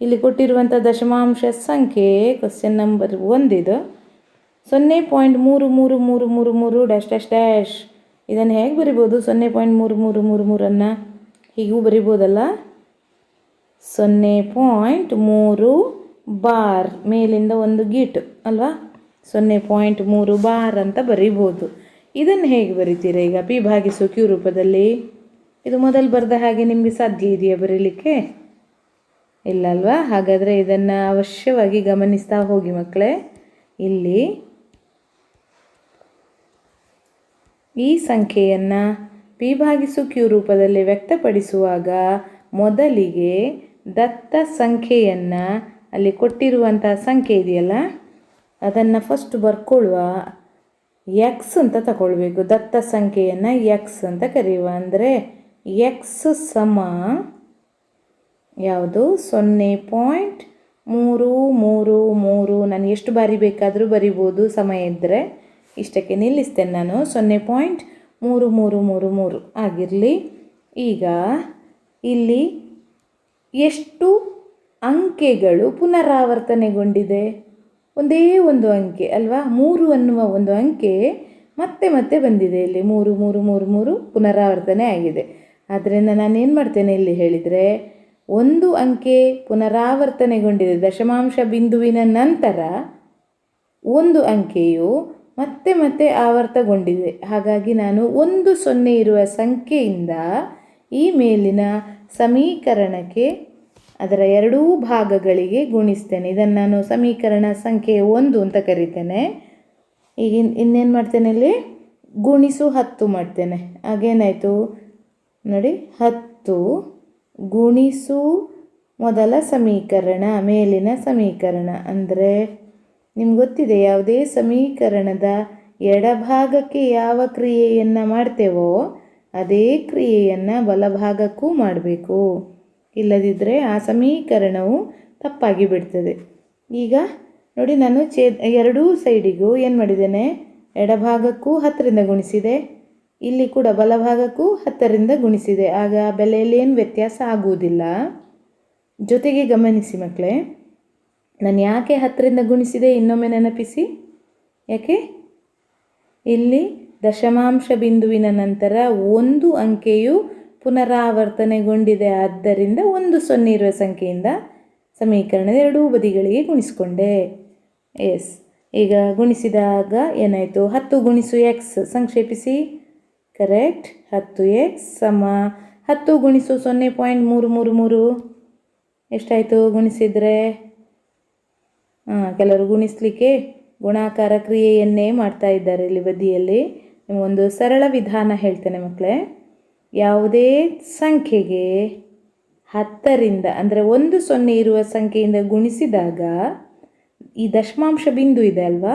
A: ಇಲ್ಲಿ ಕೊಟ್ಟಿರುವಂಥ ದಶಮಾಂಶ ಸಂಖ್ಯೆ ಕ್ವಶನ್ ನಂಬರ್ 1 ಇದು 0.3333 .. ಇದನ್ನು ಹೇಗೆ ಬರಿಬೋದು? 0.3333 ಹೀಗೂ ಬರಿಬೋದಲ್ಲ. 0.3 ಬಾರ್ ಮೇಲಿಂದ ಒಂದು ಗೀಟು ಅಲ್ವಾ? 0.3 ಬಾರ್ ಅಂತ ಬರಿಬೋದು. ಇದನ್ನು ಹೇಗೆ ಬರಿತೀರಾ ಈಗ P/Q ರೂಪದಲ್ಲಿ? ಇದು ಮೊದಲು ಬರೆದ ಹಾಗೆ ನಿಮಗೆ ಸಾಧ್ಯ ಇದೆಯಾ ಬರೀಲಿಕ್ಕೆ? ಇಲ್ಲ ಅಲ್ವಾ? ಹಾಗಾದರೆ ಇದನ್ನು ಅವಶ್ಯವಾಗಿ ಗಮನಿಸ್ತಾ ಹೋಗಿ ಮಕ್ಕಳೇ. ಇಲ್ಲಿ ಈ ಸಂಖ್ಯೆಯನ್ನು P/Q ರೂಪದಲ್ಲಿ ವ್ಯಕ್ತಪಡಿಸುವಾಗ ಮೊದಲಿಗೆ ದತ್ತ ಸಂಖ್ಯೆಯನ್ನು, ಅಲ್ಲಿ ಕೊಟ್ಟಿರುವಂಥ ಸಂಖ್ಯೆ ಇದೆಯಲ್ಲ ಅದನ್ನು ಫಸ್ಟ್ ಬರ್ಕೊಳ್ಳುವ. ಎಕ್ಸ್ ಅಂತ ತಗೊಳ್ಬೇಕು. ದತ್ತ ಸಂಖ್ಯೆಯನ್ನು ಎಕ್ಸ್ ಅಂತ ಕರೆಯುವ. ಅಂದರೆ ಎಕ್ಸ್ ಸಮ ಯಾವುದು? 0.333. ನಾನು ಎಷ್ಟು ಬಾರಿ ಬೇಕಾದರೂ ಬರಿಬೋದು, ಸಮಯ ಇದ್ದರೆ. ಇಷ್ಟಕ್ಕೆ ನಿಲ್ಲಿಸ್ತೇನೆ ನಾನು. 0.3333 ಆಗಿರಲಿ. ಈಗ ಇಲ್ಲಿ ಎಷ್ಟು ಅಂಕೆಗಳು ಪುನರಾವರ್ತನೆಗೊಂಡಿದೆ? ಒಂದೇ ಒಂದು ಅಂಕೆ ಅಲ್ವಾ? 3 ಅನ್ನುವ ಒಂದು ಅಂಕೆ ಮತ್ತೆ ಮತ್ತೆ ಬಂದಿದೆ. ಇಲ್ಲಿ 3 ಪುನರಾವರ್ತನೆ ಆಗಿದೆ. ಆದ್ದರಿಂದ ನಾನು ಏನು ಮಾಡ್ತೇನೆ ಇಲ್ಲಿ ಹೇಳಿದರೆ, ಒಂದು ಅಂಕೆ ಪುನರಾವರ್ತನೆಗೊಂಡಿದೆ. ದಶಮಾಂಶ ಬಿಂದುವಿನ ನಂತರ ಒಂದು ಅಂಕೆಯು ಮತ್ತೆ ಮತ್ತೆ ಆವರ್ತಗೊಂಡಿದೆ. ಹಾಗಾಗಿ ನಾನು 1 0 ಇರುವ ಸಂಖ್ಯೆಯಿಂದ ಈ ಮೇಲಿನ ಸಮೀಕರಣಕ್ಕೆ ಅದರ ಎರಡೂ ಭಾಗಗಳಿಗೆ ಗುಣಿಸ್ತೇನೆ. ಇದನ್ನು ನಾನು ಸಮೀಕರಣ ಸಂಖ್ಯೆ 1 ಅಂತ ಕರಿತೇನೆ. ಈಗ ಇನ್ನೇನು ಮಾಡ್ತೇನೆ? ಇಲ್ಲಿ ಗುಣಿಸು 10 ಮಾಡ್ತೇನೆ. ಆಗೇನಾಯಿತು ನೋಡಿ, 10 ಗುಣಿಸು ಮೊದಲ ಸಮೀಕರಣ, ಮೇಲಿನ ಸಮೀಕರಣ. ಅಂದರೆ ನಿಮ್ಗೆ ಗೊತ್ತಿದೆ, ಯಾವುದೇ ಸಮೀಕರಣದ ಎಡಭಾಗಕ್ಕೆ ಯಾವ ಕ್ರಿಯೆಯನ್ನು ಮಾಡ್ತೇವೋ ಅದೇ ಕ್ರಿಯೆಯನ್ನು ಬಲಭಾಗಕ್ಕೂ ಮಾಡಬೇಕು. ಇಲ್ಲದಿದ್ದರೆ ಆ ಸಮೀಕರಣವು ತಪ್ಪಾಗಿ ಬಿಡ್ತದೆ. ಈಗ ನೋಡಿ, ನಾನು ಎರಡೂ ಸೈಡಿಗೂ ಏನು ಮಾಡಿದ್ದೇನೆ? ಎಡಭಾಗಕ್ಕೂ 10ರಿಂದ ಗುಣಿಸಿದೆ, ಇಲ್ಲಿ ಕೂಡ ಬಲಭಾಗಕ್ಕೂ 10ರಿಂದ ಗುಣಿಸಿದೆ. ಆಗ ಬೆಲೆಯಲ್ಲಿ ಏನು ವ್ಯತ್ಯಾಸ ಆಗುವುದಿಲ್ಲ. ಜೊತೆಗೆ ಗಮನಿಸಿ ಮಕ್ಕಳೇ, ನಾನು ಯಾಕೆ 10ರಿಂದ ಗುಣಿಸಿದೆ ಇನ್ನೊಮ್ಮೆ ನೆನಪಿಸಿ. ಯಾಕೆ? ಇಲ್ಲಿ ದಶಮಾಂಶ ಬಿಂದುವಿನ ನಂತರ ಒಂದು ಅಂಕೆಯು ಪುನರಾವರ್ತನೆಗೊಂಡಿದೆ. ಆದ್ದರಿಂದ 1 0 ಇರುವ ಸಂಖ್ಯೆಯಿಂದ ಸಮೀಕರಣದ ಎರಡೂ ಬದಿಗಳಿಗೆ ಗುಣಿಸ್ಕೊಂಡೆ. ಎಸ್, ಈಗ ಗುಣಿಸಿದಾಗ ಏನಾಯಿತು? 10 ಗುಣಿಸು ಎಕ್ಸ್. ಸಂಕ್ಷೇಪಿಸಿ. ಕರೆಕ್ಟ್. 10x ಸಮ 10 ಗುಣಿಸು 0.333 ಎಷ್ಟಾಯಿತು ಗುಣಿಸಿದರೆ? ಕೆಲವರು ಗುಣಿಸಲಿಕ್ಕೆ ಗುಣಾಕಾರ ಕ್ರಿಯೆಯನ್ನೇ ಮಾಡ್ತಾ ಇದ್ದಾರೆ ಇಲ್ಲಿ ಬದಿಯಲ್ಲಿ. ನಿಮಗೊಂದು ಸರಳ ವಿಧಾನ ಹೇಳ್ತೇನೆ ಮಕ್ಕಳೇ. ಯಾವುದೇ ಸಂಖ್ಯೆಗೆ 10ರಿಂದ ಅಂದರೆ 1 0 ಇರುವ ಸಂಖ್ಯೆಯಿಂದ ಗುಣಿಸಿದಾಗ ಈ ದಶಮಾಂಶ ಬಿಂದು ಇದೆ ಅಲ್ವಾ,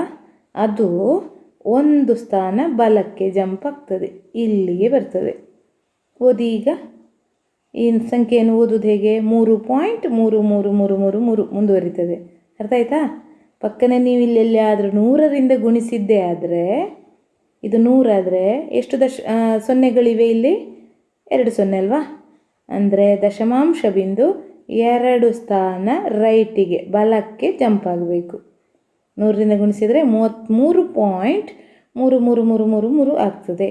A: ಅದು ಒಂದು ಸ್ಥಾನ ಬಲಕ್ಕೆ ಜಂಪ್ ಆಗ್ತದೆ, ಇಲ್ಲಿಗೆ ಬರ್ತದೆ. ಓದಿ. ಈಗ ಈ ಸಂಖ್ಯೆಯನ್ನು ಓದೋದು ಹೇಗೆ? 3.33333 ಮುಂದುವರಿತದೆ. ಅರ್ಥ ಆಯ್ತಾ? ಪಕ್ಕನೆ ನೀವು ಇಲ್ಲೆಲ್ಲಿ ಆದರೂ 100ರಿಂದ ಗುಣಿಸಿದ್ದೇ ಆದರೆ, ಇದು 100 ಆದರೆ ಎಷ್ಟು ಸೊನ್ನೆಗಳಿವೆ ಇಲ್ಲಿ? 2 0 ಅಲ್ವಾ? ಅಂದರೆ ದಶಮಾಂಶ ಬಿಂದು 2 ಸ್ಥಾನ ರೈಟಿಗೆ ಬಲಕ್ಕೆ ಜಂಪ್ ಆಗಬೇಕು. 100ರಿಂದ ಗುಣಿಸಿದರೆ 33.3333 ಆಗ್ತದೆ.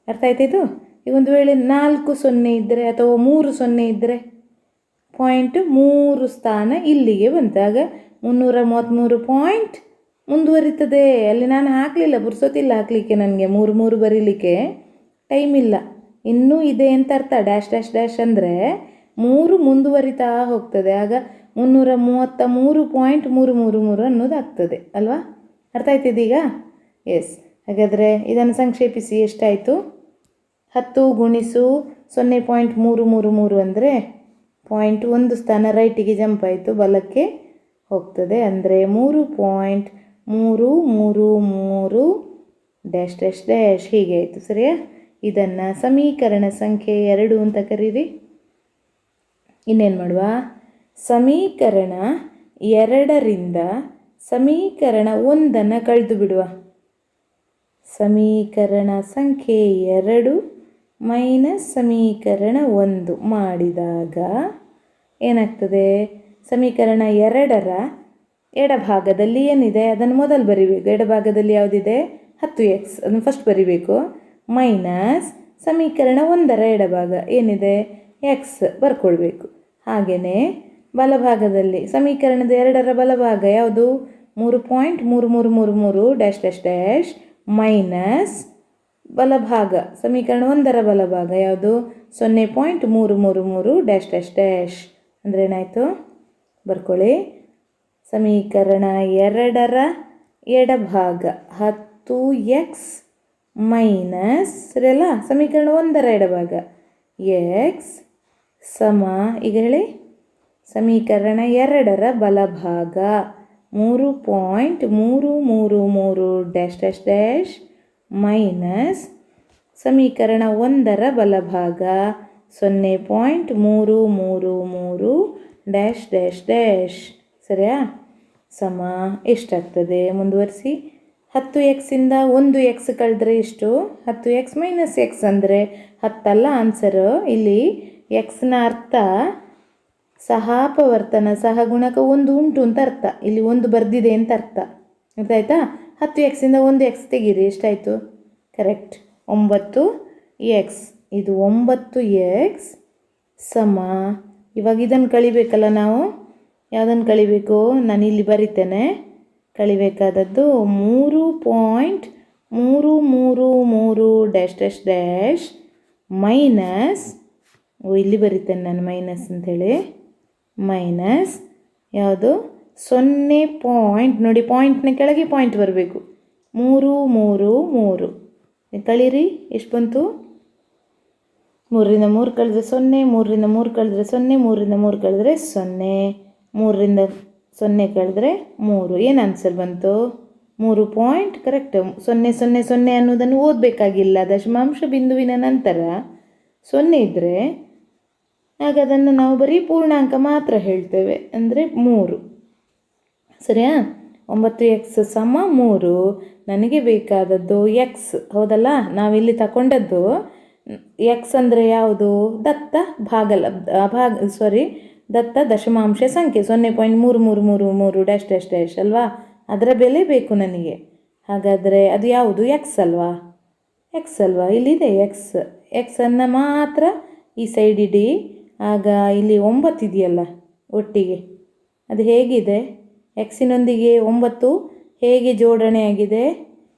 A: ಅರ್ಥ ಆಯ್ತಾಯಿತು? ಈಗ ಒಂದು ವೇಳೆ 4 0 ಇದ್ದರೆ ಅಥವಾ 3 0 ಇದ್ದರೆ 0.3 ಸ್ಥಾನ ಇಲ್ಲಿಗೆ ಬಂತಾಗ 333 ಪಾಯಿಂಟ್ ಮುಂದುವರಿತದೆ. ಅಲ್ಲಿ ನಾನು ಹಾಕಲಿಲ್ಲ, ಪುರ್ಸೊತ್ತಿಲ್ಲ ಹಾಕಲಿಕ್ಕೆ, ನನಗೆ 3 ಬರೀಲಿಕ್ಕೆ ಟೈಮ್ ಇಲ್ಲ, ಇನ್ನೂ ಇದೆ ಅಂತ ಅರ್ಥ. ಡ್ಯಾಶ್ ಡ್ಯಾಶ್ ಡ್ಯಾಶ್ ಅಂದರೆ 3 ಮುಂದುವರಿತಾ ಹೋಗ್ತದೆ, ಆಗ 333.333 ಅನ್ನೋದು ಆಗ್ತದೆ ಅಲ್ವಾ? ಅರ್ಥ ಆಯ್ತಿದೀಗ? ಎಸ್. ಹಾಗಾದರೆ ಇದನ್ನು ಸಂಕ್ಷೇಪಿಸಿ ಎಷ್ಟಾಯಿತು? 10 ಗುಣಿಸು 0.333 ಅಂದರೆ 1 ಸ್ಥಾನ ರೈಟಿಗೆ ಜಂಪ್ ಆಯಿತು, ಬಲಕ್ಕೆ ಹೋಗ್ತದೆ. ಅಂದರೆ 3.333 ಡ್ಯಾಶ್ ಡ್ಯಾಶ್ ಡ್ಯಾಶ್ ಹೀಗೆ ಆಯಿತು. ಸರಿಯಾ? ಇದನ್ನು ಸಮೀಕರಣ ಸಂಖ್ಯೆ 2 ಅಂತ ಕರೀರಿ. ಇನ್ನೇನು ಮಾಡುವ? ಸಮೀಕರಣ 2ರಿಂದ ಸಮೀಕರಣ 1 ಕಳೆದು ಬಿಡುವ. ಸಮೀಕರಣ ಸಂಖ್ಯೆ 2 ಮೈನಸ್ ಸಮೀಕರಣ 1 ಮಾಡಿದಾಗ ಏನಾಗ್ತದೆ? ಸಮೀಕರಣ 2ರ ಎಡಭಾಗದಲ್ಲಿ ಏನಿದೆ ಅದನ್ನು ಮೊದಲು ಬರಿಬೇಕು. ಎಡಭಾಗದಲ್ಲಿ ಯಾವುದಿದೆ? 10x, ಅದನ್ನು ಫಸ್ಟ್ ಬರಿಬೇಕು. ಮೈನಸ್ ಸಮೀಕರಣ 1ರ ಎಡಭಾಗ ಏನಿದೆ? x ಬರ್ಕೊಳ್ಬೇಕು. ಹಾಗೆಯೇ ಬಲಭಾಗದಲ್ಲಿ ಸಮೀಕರಣದ 2ರ ಬಲಭಾಗ ಯಾವುದು? 3.3333 ಡ್ಯಾಶ್ ಡ್ಯಾಶ್ ಡ್ಯಾಶ್ ಮೈನಸ್ ಬಲಭಾಗ ಸಮೀಕರಣ 1ರ ಬಲಭಾಗ ಯಾವುದು? 0.333 ಡ್ಯಾಶ್ ಡ್ಯಾಶ್ ಡ್ಯಾಶ್. ಅಂದರೆ ಏನಾಯಿತು? ಬರ್ಕೊಳ್ಳಿ. ಸಮೀಕರಣ 2ರ ಎಡಭಾಗ 10x ಮೈನಸ್, ಸರಿಯಲ್ಲ, ಸಮೀಕರಣ 1ರ ಎಡಭಾಗ x ಸಮ, ಈಗ ಹೇಳಿ, ಸಮೀಕರಣ 2ರ ಬಲಭಾಗ 3.333 ಡ್ಯಾಶ್ ಡ್ಯಾಶ್ ಡ್ಯಾಶ್ ಮೈನಸ್ ಸಮೀಕರಣ 1ರ ಬಲಭಾಗ 0.333 ಡ್ಯಾಶ್ ಡ್ಯಾಶ್ ಡ್ಯಾಶ್. ಸರಿಯಾ? ಸಮ ಎಷ್ಟಾಗ್ತದೆ? ಮುಂದುವರಿಸಿ. 10xಯಿಂದ 1x ಕಳೆದ್ರೆ ಎಷ್ಟು? 10x ಮೈನಸ್ ಎಕ್ಸ್ ಅಂದರೆ 10 ಅಲ್ಲ ಆನ್ಸರು. ಇಲ್ಲಿ ಎಕ್ಸ್ನ ಅರ್ಥ ಸಹಾಪವರ್ತನ, ಸಹಗುಣಕ 1 ಉಂಟು ಅಂತ ಅರ್ಥ. ಇಲ್ಲಿ 1 ಬರ್ದಿದೆ ಅಂತ ಅರ್ಥ. ಗೊತ್ತಾಯ್ತಾ? 10xಯಿಂದ 1x ತೆಗೀರಿ, ಎಷ್ಟಾಯಿತು? Correct, 9x. ಇದು 9x ಸಮ, ಇವಾಗ ಇದನ್ನು ಕಳಿಬೇಕಲ್ಲ ನಾವು. ಯಾವುದನ್ನು ಕಳಿಬೇಕು? ನಾನು ಇಲ್ಲಿ ಬರಿತೇನೆ. ಕಳಿಬೇಕಾದದ್ದು 3.333 ಡ್ಯಾಶ್ ಡ್ಯಾಶ್ ಡ್ಯಾಶ್ ಮೈನಸ್, ಇಲ್ಲಿ ಬರಿತೇನೆ ನಾನು ಮೈನಸ್ ಅಂಥೇಳಿ, ಮೈನಸ್ ಯಾವುದು? 0 ಪಾಯಿಂಟ್, ನೋಡಿ ಪಾಯಿಂಟ್ನ ಕೆಳಗೆ ಪಾಯಿಂಟ್ ಬರಬೇಕು. 333 ಕಳೀರಿ, ಎಷ್ಟು ಬಂತು? 3ರಿಂದ 3 ಕಳೆದ್ರೆ 0, 3ರಿಂದ 3 ಕಳೆದ್ರೆ 0, 3ರಿಂದ 3 ಕಳೆದ್ರೆ 0, 3ರಿಂದ 0 ಕಳೆದ್ರೆ 3. ಏನು ಆನ್ಸರ್ ಬಂತು? 3 ಪಾಯಿಂಟ್. ಕರೆಕ್ಟ್. 000 ಅನ್ನೋದನ್ನು ಓದಬೇಕಾಗಿಲ್ಲ. ದಶಮಾಂಶ ಬಿಂದುವಿನ ನಂತರ 0 ಇದ್ದರೆ ಆಗ ಅದನ್ನು ನಾವು ಬರೀ ಪೂರ್ಣಾಂಕ ಮಾತ್ರ ಹೇಳ್ತೇವೆ, ಅಂದರೆ 3. ಸರಿಯಾ? 9x ಸಮ 3. ನನಗೆ ಬೇಕಾದದ್ದು x, ಹೌದಲ್ಲ? ನಾವಿಲ್ಲಿ ತಗೊಂಡದ್ದು x ಅಂದರೆ ಯಾವುದು? ದತ್ತ ದತ್ತ ದಶಮಾಂಶ ಸಂಖ್ಯೆ 0.3333 ಡ್ಯಾಶ್ ಡ್ಯಾಶ್ ಡ್ಯಾಶ್ ಅಲ್ವಾ? ಅದರ ಬೆಲೆ ಬೇಕು ನನಗೆ. ಹಾಗಾದರೆ ಅದು ಯಾವುದು? ಎಕ್ಸ್ ಅಲ್ವಾ? ಇಲ್ಲಿದೆ ಎಕ್ಸನ್ನು ಮಾತ್ರ ಈ ಸೈಡ್ ಇಡಿ. ಆಗ ಇಲ್ಲಿ 9 ಇದೆಯಲ್ಲ ಒಟ್ಟಿಗೆ, ಅದು ಹೇಗಿದೆ? ಎಕ್ಸಿನೊಂದಿಗೆ 9 ಹೇಗೆ ಜೋಡಣೆಯಾಗಿದೆ?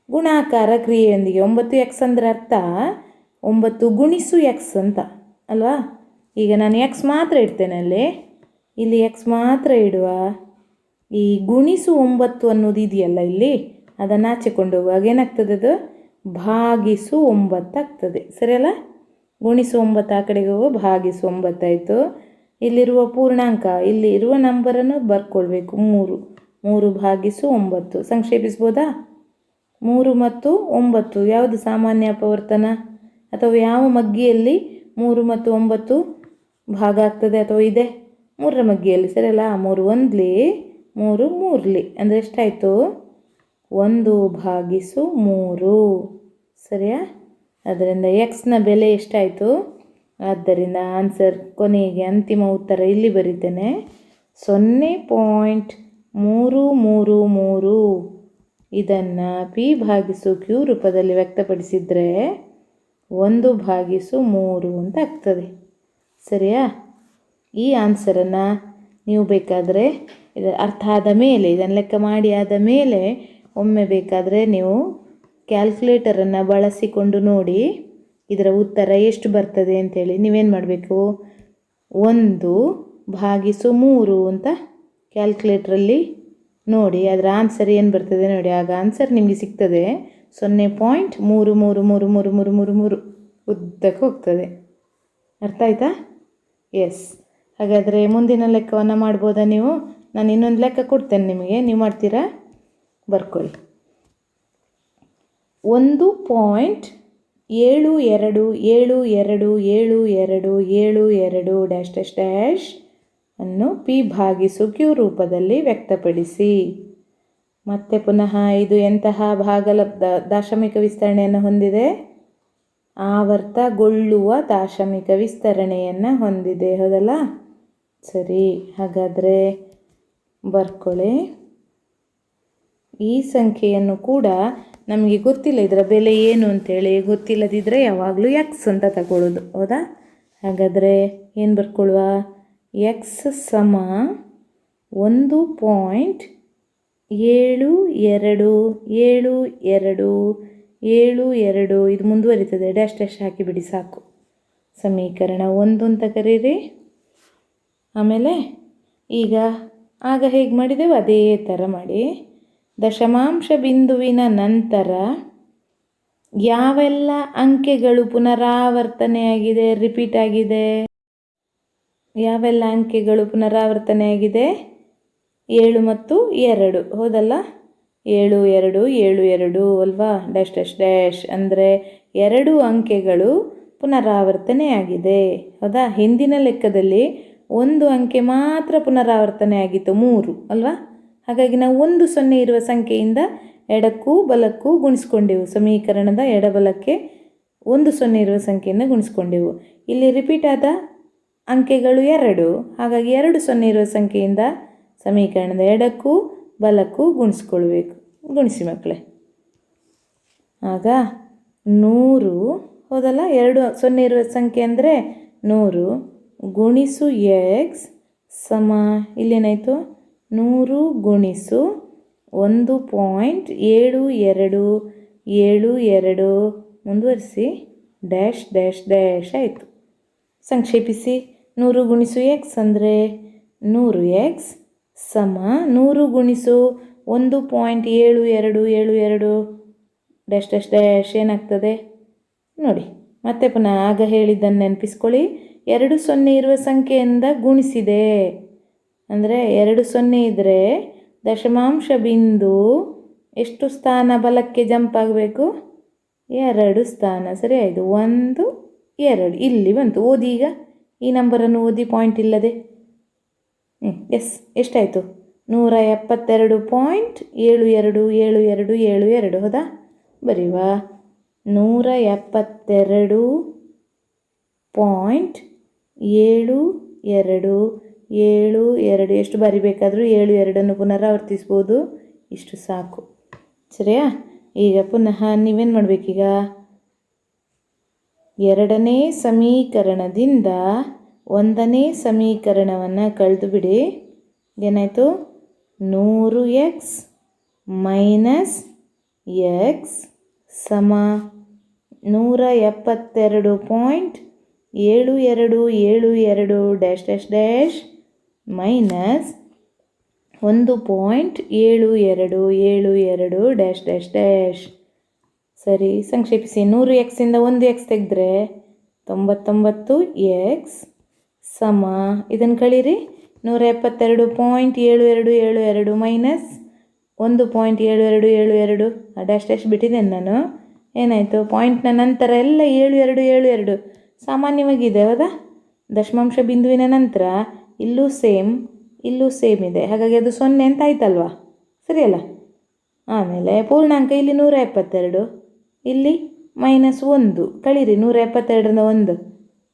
A: ಗುಣಾಕಾರ ಕ್ರಿಯೆಯೊಂದಿಗೆ. 9x ಅಂದರೆ ಅರ್ಥ 9 ಗುಣಿಸು ಎಕ್ಸ್ ಅಂತ ಅಲ್ವಾ? ಈಗ ನಾನು ಎಕ್ಸ್ ಮಾತ್ರ ಇಡ್ತೇನೆ ಅಲ್ಲಿ, ಇಲ್ಲಿ ಎಕ್ಸ್ ಮಾತ್ರ ಇಡುವ. ಈ ಗುಣಿಸು 9 ಅನ್ನೋದು ಇದೆಯಲ್ಲ ಇಲ್ಲಿ, ಅದನ್ನು ಆಚೆಕೊಂಡು ಹೋಗುವಾಗ ಏನಾಗ್ತದೆ? ಅದು ಭಾಗಿಸು 9 ಆಗ್ತದೆ. ಸರಿಯಲ್ಲ? ಗುಣಿಸು 9 ಆ ಕಡೆಗೆ ಹೋಗೋ, ಭಾಗಿಸು 9 ಆಯಿತು. ಇಲ್ಲಿರುವ ಪೂರ್ಣಾಂಕ, ಇಲ್ಲಿ ಇರುವ ನಂಬರನ್ನು ಬರ್ಕೊಳ್ಬೇಕು. 3 ಭಾಗಿಸು 9 ಸಂಕ್ಷೇಪಿಸ್ಬೋದಾ? 3 ಮತ್ತು 9 ಯಾವುದು ಸಾಮಾನ್ಯ ಅಪವರ್ತನ? ಅಥವಾ ಯಾವ ಮಗ್ಗಿಯಲ್ಲಿ 3 ಮತ್ತು 9 ಭಾಗ ಆಗ್ತದೆ ಅಥವಾ ಇದೆ? 3ರ ಮಗ್ಗಿಯಲ್ಲಿ. ಸರಿಯಲ್ಲ? 3 1ಲಿ 3 3ಲಿ ಅಂದರೆ ಎಷ್ಟಾಯಿತು? 1/3. ಸರಿಯಾ? ಅದರಿಂದ ಎಕ್ಸ್ನ ಬೆಲೆ ಎಷ್ಟಾಯಿತು? ಆದ್ದರಿಂದ ಆನ್ಸರ್ ಕೊನೆಗೆ ಅಂತಿಮ ಉತ್ತರ ಇಲ್ಲಿ ಬರಿತೇನೆ, 0.333 3 3 3. ಇದನ್ನು ಪಿ ಭಾಗಿಸು ಕ್ಯೂ ರೂಪದಲ್ಲಿ ವ್ಯಕ್ತಪಡಿಸಿದರೆ 1/3 ಅಂತ ಆಗ್ತದೆ. ಸರಿಯಾ? ಈ ಆನ್ಸರನ್ನು ನೀವು ಬೇಕಾದರೆ ಅರ್ಥ ಆದ ಮೇಲೆ, ಇದನ್ನು ಲೆಕ್ಕ ಮಾಡಿ ಆದ ಮೇಲೆ ಒಮ್ಮೆ ಬೇಕಾದರೆ ನೀವು ಕ್ಯಾಲ್ಕುಲೇಟರನ್ನು ಬಳಸಿಕೊಂಡು ನೋಡಿ ಇದರ ಉತ್ತರ ಎಷ್ಟು ಬರ್ತದೆ ಅಂಥೇಳಿ. ನೀವೇನು ಮಾಡಬೇಕು, 1/3 ಅಂತ ಕ್ಯಾಲ್ಕುಲೇಟ್ರಲ್ಲಿ ನೋಡಿ ಅದರ ಆನ್ಸರ್ ಏನು ಬರ್ತದೆ ನೋಡಿ. ಆಗ ಆನ್ಸರ್ ನಿಮಗೆ ಸಿಗ್ತದೆ 0.333333 ಉದ್ದಕ್ಕೆ ಹೋಗ್ತದೆ. ಅರ್ಥ ಆಯ್ತಾ? ಎಸ್. ಹಾಗಾದರೆ ಮುಂದಿನ ಲೆಕ್ಕವನ್ನು ಮಾಡ್ಬೋದಾ ನೀವು? ನಾನು ಇನ್ನೊಂದು ಲೆಕ್ಕ ಕೊಡ್ತೇನೆ ನಿಮಗೆ, ನೀವು ಮಾಡ್ತೀರಾ? ಬರ್ಕೊಳ್ಳಿ. 1.72727272 ಅನ್ನು ಪಿ ಭಾಗಿಸು ಕ್ಯೂ ರೂಪದಲ್ಲಿ ವ್ಯಕ್ತಪಡಿಸಿ. ಮತ್ತೆ ಪುನಃ ಇದು ಎಂತಹ ಭಾಗಲಬ್ಧ ದಾಶಮಿಕ ವಿಸ್ತರಣೆಯನ್ನು ಹೊಂದಿದೆ? ಆವರ್ತಗೊಳ್ಳುವ ದಾಶಮಿಕ ವಿಸ್ತರಣೆಯನ್ನು ಹೊಂದಿದೆ. ಹೌದಲ್ಲ? ಸರಿ, ಹಾಗಾದರೆ ಬರ್ಕೊಳ್ಳಿ. ಈ ಸಂಖ್ಯೆಯನ್ನು ಕೂಡ ನಮಗೆ ಗೊತ್ತಿಲ್ಲ ಇದರ ಬೆಲೆ ಏನು ಅಂತೇಳಿ, ಗೊತ್ತಿಲ್ಲದಿದ್ದರೆ ಯಾವಾಗಲೂ ಎಕ್ಸ್ ಅಂತ ತಗೊಳ್ಳೋದು. ಹೌದಾ? ಹಾಗಾದರೆ ಏನು ಬರ್ಕೊಳ್ಳುವ? ಎಕ್ಸ್ ಸಮ 1.727272 ಇದು ಮುಂದುವರಿತದೆ. ಡ್ಯಾಶ್ ಡ್ಯಾಶ್ ಹಾಕಿಬಿಡಿ ಸಾಕು. ಸಮೀಕರಣ 1 ಅಂತ ಕರೀರಿ. ಆಮೇಲೆ ಆಗ ಹೇಗೆ ಮಾಡಿದೆವು ಅದೇ ಥರ ಮಾಡಿ. ದಶಮಾಂಶ ಬಿಂದುವಿನ ನಂತರ ಯಾವೆಲ್ಲ ಅಂಕೆಗಳು ಪುನರಾವರ್ತನೆಯಾಗಿದೆ, ರಿಪೀಟ್ ಆಗಿದೆ? ಯಾವೆಲ್ಲ ಅಂಕೆಗಳು ಪುನರಾವರ್ತನೆಯಾಗಿದೆ? 7 ಮತ್ತು 2. ಹೌದಲ್ಲ? 7 2 7 2 ಅಲ್ವಾ? ಡ್ಯಾಶ್ ಡ್ಯಾಶ್ ಡ್ಯಾಶ್ ಅಂದರೆ 2 ಅಂಕೆಗಳು ಪುನರಾವರ್ತನೆಯಾಗಿದೆ. ಹೌದಾ? ಹಿಂದಿನ ಲೆಕ್ಕದಲ್ಲಿ 1 ಅಂಕೆ ಮಾತ್ರ ಪುನರಾವರ್ತನೆ ಆಗಿತ್ತು, 3 ಅಲ್ವಾ? ಹಾಗಾಗಿ ನಾವು 1 0 ಇರುವ ಸಂಖ್ಯೆಯಿಂದ ಎಡಕ್ಕೂ ಬಲಕ್ಕೂ ಗುಣಿಸ್ಕೊಂಡೆವು. ಸಮೀಕರಣದ ಎಡಬಲಕ್ಕೆ 1 0 ಇರುವ ಸಂಖ್ಯೆಯಿಂದ ಗುಣಿಸ್ಕೊಂಡೆವು. ಇಲ್ಲಿ ರಿಪೀಟ್ ಆದ ಅಂಕೆಗಳು 2, ಹಾಗಾಗಿ 2 0 ಇರುವ ಸಂಖ್ಯೆಯಿಂದ ಸಮೀಕರಣದ ಎಡಕ್ಕೂ ಬಲಕ್ಕೂ ಗುಣಿಸ್ಕೊಳ್ಬೇಕು. ಗುಣಿಸಿ ಮಕ್ಕಳೇ. ಆಗ 100, ಹೌದಲ್ಲ? 2 0 ಇರುವ ಸಂಖ್ಯೆ ಅಂದರೆ 100 ಗುಣಿಸು ಎಕ್ಸ್ ಸಮ ಇಲ್ಲೇನಾಯಿತು 100 ಗುಣಿಸು 1.7272 ಮುಂದುವರಿಸಿ ಡ್ಯಾಶ್ ಡ್ಯಾಶ್ ಡ್ಯಾಶ್ ಆಯಿತು. ಸಂಕ್ಷೇಪಿಸಿ 100 ಗುಣಿಸು ಎಕ್ಸ್ ಅಂದರೆ 100x ಸಮ 100 ಗುಣಿಸು 1.7272 ಡ್ಯಾಶ್ ಡ್ಯಾಶ್ ಡ್ಯಾಶ್ ಏನಾಗ್ತದೆ ನೋಡಿ. ಮತ್ತೆ ಪುನಃ ಆಗ ಹೇಳಿದ್ದನ್ನು ನೆನಪಿಸ್ಕೊಳ್ಳಿ. 2 0 ಇರುವ ಸಂಖ್ಯೆಯಿಂದ ಗುಣಿಸಿದೆ ಅಂದರೆ 2 0 ಇದ್ದರೆ ದಶಮಾಂಶ ಬಿಂದು ಎಷ್ಟು ಸ್ಥಾನ ಬಲಕ್ಕೆ ಜಂಪ್ ಆಗಬೇಕು? 2 ಸ್ಥಾನ. ಸರಿ ಆಯಿತು. 1 2 ಇಲ್ಲಿ ಬಂತು. ಓದಿ ಈಗ ಈ ನಂಬರನ್ನು ಓದಿ ಪಾಯಿಂಟ್ ಇಲ್ಲದೆ. ಎಸ್, ಎಷ್ಟಾಯಿತು? 172.727272. ಹೌದಾ? ಬರೀವ 172.7272 ಎಷ್ಟು ಬಾರಿ ಬೇಕಾದರೂ 72 ಪುನರಾವರ್ತಿಸ್ಬೋದು. ಇಷ್ಟು ಸಾಕು. ಸರಿಯಾ? ಈಗ ಪುನಃ ನೀವೇನು ಮಾಡಬೇಕೀಗ? ಎರಡನೇ ಸಮೀಕರಣದಿಂದ 1ನೇ ಸಮೀಕರಣವನ್ನು ಕಳೆದು ಬಿಡಿ. ಏನಾಯಿತು? 100x ಮೈನಸ್ ಎಕ್ಸ್ ಸಮ 172.7272 dash dash dash minus 1.7272 dash dash dash. ಸರಿ, ಸಂಕ್ಷೇಪಿಸಿ. 100x ಇಂದ 1x ತೆಗೆದ್ರೆ 99x ಸಮ ಇದನ್ನು ಕಳೀರಿ 172.7272 ಮೈನಸ್ 1.7272 ಡ್ಯಾಶ್ ಡ್ಯಾಶ್ ಬಿಟ್ಟಿದ್ದೇನೆ ನಾನು. ಏನಾಯಿತು? ಪಾಯಿಂಟ್ನ ನಂತರ ಎಲ್ಲ 7272 ಸಾಮಾನ್ಯವಾಗಿದೆ. ಹೌದಾ? ದಶಮಾಂಶ ಬಿಂದುವಿನ ನಂತರ ಇಲ್ಲೂ ಸೇಮ್ ಇಲ್ಲೂ ಸೇಮ್ ಇದೆ, ಹಾಗಾಗಿ ಅದು 0 ಅಂತ ಆಯ್ತಲ್ವಾ? ಸರಿಯಲ್ಲ? ಆಮೇಲೆ ಪೂರ್ಣಾಂಕ ಇಲ್ಲಿ 172, ಇಲ್ಲಿ -1 ಕಳೀರಿ. 172ರಿಂದ 1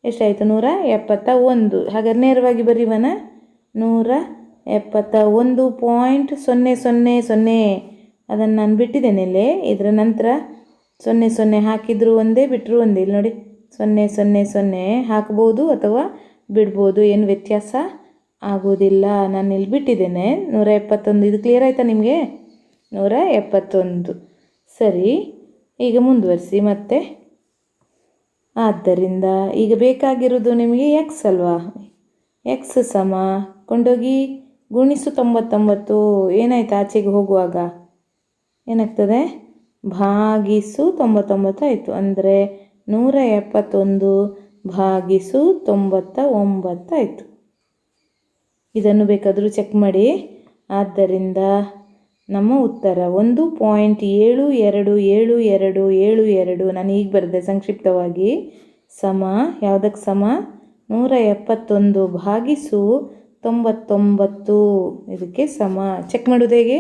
A: ಎಷ್ಟಾಯಿತು? 171. ಹಾಗಾದ್ರೆ ನೇರವಾಗಿ ಬರೀವನ 71.000 ಅದನ್ನು ನಾನು ಬಿಟ್ಟಿದ್ದೇನೆ ಇಲ್ಲಿ. ಇದರ ನಂತರ 00 ಹಾಕಿದ್ರು ಒಂದೇ ಬಿಟ್ಟರು ಒಂದೇ. ಇಲ್ಲಿ ನೋಡಿ 000 ಹಾಕ್ಬೋದು ಅಥವಾ ಬಿಡ್ಬೋದು, ಏನು ವ್ಯತ್ಯಾಸ ಆಗೋದಿಲ್ಲ. ನಾನು ಇಲ್ಲಿ ಬಿಟ್ಟಿದ್ದೇನೆ 171. ಇದು ಕ್ಲಿಯರ್ ಆಯಿತಾ ನಿಮಗೆ? 171. ಸರಿ, ಈಗ ಮುಂದುವರಿಸಿ ಮತ್ತೆ. ಆದ್ದರಿಂದ ಈಗ ಬೇಕಾಗಿರೋದು ನಿಮಗೆ ಎಕ್ಸ್ ಅಲ್ವಾ? ಎಕ್ಸ್ ಸಮ ಕೊಂಡೋಗಿ ಗುಣಿಸು 99. ಏನಾಯ್ತು ಆಚೆಗೆ ಹೋಗುವಾಗ? ಏನಾಗ್ತದೆ? ಭಾಗಿಸು 99 ಆಯಿತು. ಅಂದರೆ 171 ಭಾಗಿಸು 99 ಆಯಿತು. ಇದನ್ನು ಬೇಕಾದರೂ ಚೆಕ್ ಮಾಡಿ. ಆದ್ದರಿಂದ ನಮ್ಮ ಉತ್ತರ 1.727272. ನಾನು ಈಗ ಬರೆದೆ ಸಂಕ್ಷಿಪ್ತವಾಗಿ. ಸಮ ಯಾವುದಕ್ಕೆ ಸಮ? 171 ಭಾಗಿಸು 99 ಇದಕ್ಕೆ ಸಮ. ಚೆಕ್ ಮಾಡೋದು ಹೇಗೆ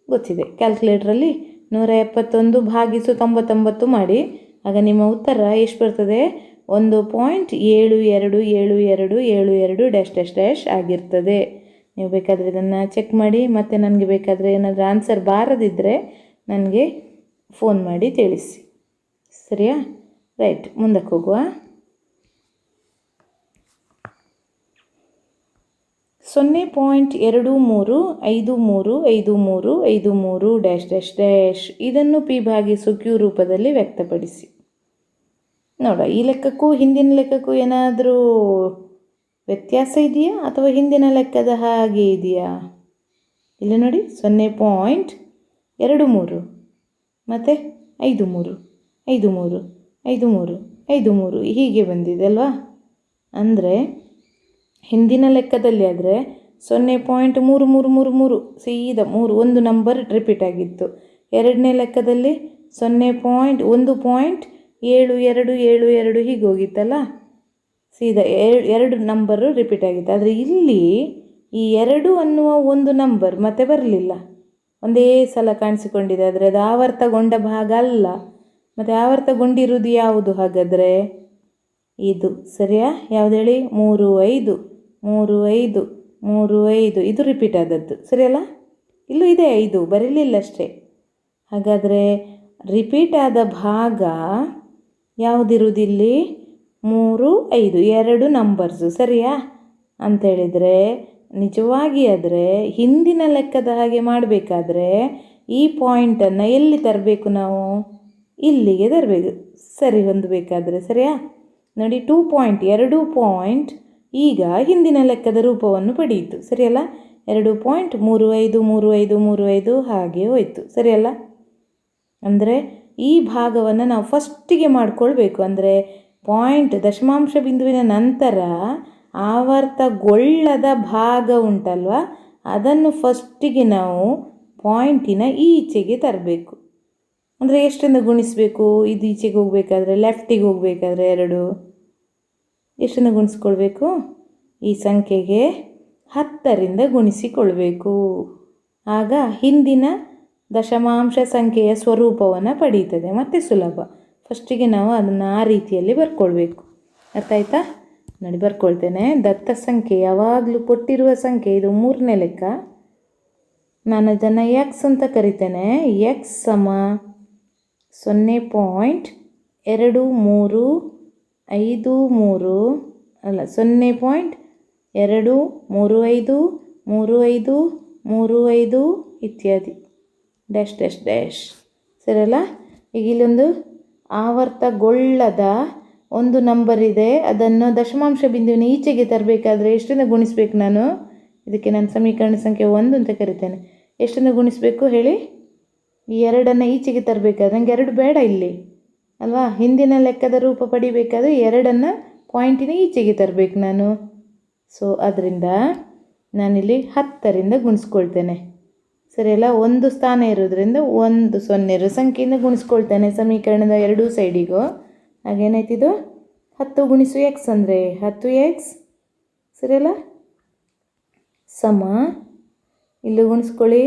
A: ಗೊತ್ತಿದೆ. ಕ್ಯಾಲ್ಕುಲೇಟ್ರಲ್ಲಿ 171 ಭಾಗಿಸು 99 ಮಾಡಿ. ಆಗ ನಿಮ್ಮ ಉತ್ತರ ಎಷ್ಟು ಬರ್ತದೆ? 1.727272 ಆಗಿರ್ತದೆ. ನೀವು ಬೇಕಾದರೆ ಇದನ್ನು ಚೆಕ್ ಮಾಡಿ. ಮತ್ತು ನನಗೆ ಬೇಕಾದರೆ ಏನಾದರೂ ಆನ್ಸರ್ ಬಾರದಿದ್ದರೆ ನನಗೆ ಫೋನ್ ಮಾಡಿ ತಿಳಿಸಿ. ಸರಿಯಾ? ರೈಟ್, ಮುಂದಕ್ಕೆ ಹೋಗುವ. 0.23535353 ಇದನ್ನು ಪಿ ಭಾಗಿಸು ಕ್ಯೂ ರೂಪದಲ್ಲಿ ವ್ಯಕ್ತಪಡಿಸಿ. ನೋಡ, ಈ ಲೆಕ್ಕಕ್ಕೂ ಹಿಂದಿನ ಲೆಕ್ಕಕ್ಕೂ ಏನಾದರೂ ವ್ಯತ್ಯಾಸ ಇದೆಯಾ ಅಥವಾ ಹಿಂದಿನ ಲೆಕ್ಕದ ಹಾಗೆ ಇದೆಯಾ? ಇಲ್ಲಿ ನೋಡಿ 0.23 ಮತ್ತು 53 ಹೀಗೆ ಬಂದಿದೆ ಅಲ್ವಾ? ಅಂದರೆ ಹಿಂದಿನ ಲೆಕ್ಕದಲ್ಲಿ ಆದರೆ 0.3333 ಸೀದಾ 3 ಒಂದು ನಂಬರ್ ರಿಪೀಟ್ ಆಗಿತ್ತು. ಎರಡನೇ ಲೆಕ್ಕದಲ್ಲಿ 0.1.7272 ಹೀಗೆ ಹೋಗಿತ್ತಲ್ಲ, ಸೀದಾ ಎರಡು ನಂಬರು ರಿಪೀಟ್ ಆಗಿತ್ತು. ಆದರೆ ಇಲ್ಲಿ ಈ 2 ಅನ್ನುವ ಒಂದು ನಂಬರ್ ಮತ್ತೆ ಬರಲಿಲ್ಲ, ಒಂದೇ ಸಲ ಕಾಣಿಸಿಕೊಂಡಿದೆ. ಆದರೆ ಅದು ಆವರ್ತಗೊಂಡ ಭಾಗ ಅಲ್ಲ. ಮತ್ತು ಆವರ್ತಗೊಂಡಿರುವುದು ಯಾವುದು ಹಾಗಾದರೆ? ಇದು ಸರಿಯಾ? ಯಾವುದು ಹೇಳಿ? 35 ಇದು ರಿಪೀಟ್ ಆದದ್ದು ಸರಿಯಲ್ಲ? ಇಲ್ಲೂ ಇದೆ 5 ಬರಲಿಲ್ಲ ಅಷ್ಟೇ. ಹಾಗಾದರೆ ರಿಪೀಟ್ ಆದ ಭಾಗ ಯಾವುದಿರುವುದಿಲ್ಲಿ? 3, 5 2 ನಂಬರ್ಸು ಸರಿಯಾ ಅಂಥೇಳಿದರೆ ನಿಜವಾಗಿ ಆದರೆ ಹಿಂದಿನ ಲೆಕ್ಕದ ಹಾಗೆ ಮಾಡಬೇಕಾದ್ರೆ ಈ ಪಾಯಿಂಟನ್ನು ಎಲ್ಲಿ ತರಬೇಕು ನಾವು? ಇಲ್ಲಿಗೆ ತರಬೇಕು ಸರಿ ಹೊಂದಬೇಕಾದ್ರೆ. ಸರಿಯಾ? ನೋಡಿ 2 ಪಾಯಿಂಟ್ ಈಗ ಹಿಂದಿನ ಲೆಕ್ಕದ ರೂಪವನ್ನು ಪಡೆಯಿತು ಸರಿಯಲ್ಲ? 2.353535 ಹಾಗೆ ಹೋಯಿತು ಸರಿಯಲ್ಲ? ಅಂದರೆ ಈ ಭಾಗವನ್ನು ನಾವು ಫಸ್ಟಿಗೆ ಮಾಡಿಕೊಳ್ಬೇಕು. ಅಂದರೆ ಪಾಯಿಂಟ್ ದಶಮಾಂಶ ಬಿಂದುವಿನ ನಂತರ ಆವರ್ತಗೊಳ್ಳದ ಭಾಗ ಉಂಟಲ್ವ, ಅದನ್ನು ಫಸ್ಟಿಗೆ ನಾವು ಪಾಯಿಂಟಿನ ಈಚೆಗೆ ತರಬೇಕು. ಅಂದರೆ ಎಷ್ಟರಿಂದ ಗುಣಿಸಬೇಕು? ಇದು ಈಚೆಗೆ ಹೋಗಬೇಕಾದ್ರೆ, ಲೆಫ್ಟಿಗೆ ಹೋಗಬೇಕಾದ್ರೆ 2 ಎಷ್ಟರಿಂದ ಗುಣಿಸ್ಕೊಳ್ಬೇಕು? ಈ ಸಂಖ್ಯೆಗೆ 10ರಿಂದ ಗುಣಿಸಿಕೊಳ್ಬೇಕು. ಆಗ ಹಿಂದಿನ ದಶಮಾಂಶ ಸಂಖ್ಯೆಯ ಸ್ವರೂಪವನ್ನು ಪಡೀತದೆ. ಮತ್ತು ಸುಲಭ. ಫಸ್ಟಿಗೆ ನಾವು ಅದನ್ನು ಆ ರೀತಿಯಲ್ಲಿ ಬರ್ಕೊಳ್ಬೇಕು. ಅರ್ಥ ಆಯ್ತಾ? ನೋಡಿ ಬರ್ಕೊಳ್ತೇನೆ. ದತ್ತ ಸಂಖ್ಯೆ ಯಾವಾಗಲೂ ಕೊಟ್ಟಿರುವ ಸಂಖ್ಯೆ, ಇದು 3ನೇ ಲೆಕ್ಕ. ನಾನು ಇದನ್ನು ಎಕ್ಸ್ ಅಂತ ಕರಿತೇನೆ. ಎಕ್ಸ್ ಸಮ 0.2353535 ಇತ್ಯಾದಿ ಡ್ಯಾಶ್ ಸರಿಯಲ್ಲ? ಈಗ ಇಲ್ಲೊಂದು ಆವರ್ತಗೊಳ್ಳದ ಒಂದು ನಂಬರ್ ಇದೆ. ಅದನ್ನು ದಶಮಾಂಶ ಬಿಂದುವಿನ ಈಚೆಗೆ ತರಬೇಕಾದ್ರೆ ಎಷ್ಟರಿಂದ ಗುಣಿಸ್ಬೇಕು ನಾನು? ಇದಕ್ಕೆ ನಾನು ಸಮೀಕರಣ ಸಂಖ್ಯೆ 1 ಅಂತ ಕರಿತೇನೆ. ಎಷ್ಟರಿಂದ ಗುಣಿಸ್ಬೇಕು ಹೇಳಿ? ಈ 2 ಈಚೆಗೆ ತರಬೇಕಾದ್ರೆ ನನಗೆ 2 ಬೇಡ ಇಲ್ಲಿ ಅಲ್ವಾ? ಹಿಂದಿನ ಲೆಕ್ಕದ ರೂಪ ಪಡಿಬೇಕಾದ್ರೆ 2 ಪಾಯಿಂಟಿನ ಈಚೆಗೆ ತರಬೇಕು ನಾನು. ಸೊ ಅದರಿಂದ ನಾನಿಲ್ಲಿ 10ರಿಂದ ಗುಣಿಸ್ಕೊಳ್ತೇನೆ ಸರಿಯಲ್ಲ? ಒಂದು ಸ್ಥಾನ ಇರೋದ್ರಿಂದ 1 0 ಸಂಖ್ಯೆಯಿಂದ ಗುಣಿಸ್ಕೊಳ್ತೇನೆ ಸಮೀಕರಣದ 2 ಸೈಡಿಗೂ. ಹಾಗೇನಾಯ್ತಿದು? 10 ಗುಣಿಸು ಎಕ್ಸ್ ಅಂದರೆ 10x ಸರಿಯಲ್ಲ? ಸಮ ಇಲ್ಲಿ ಗುಣಿಸ್ಕೊಳ್ಳಿ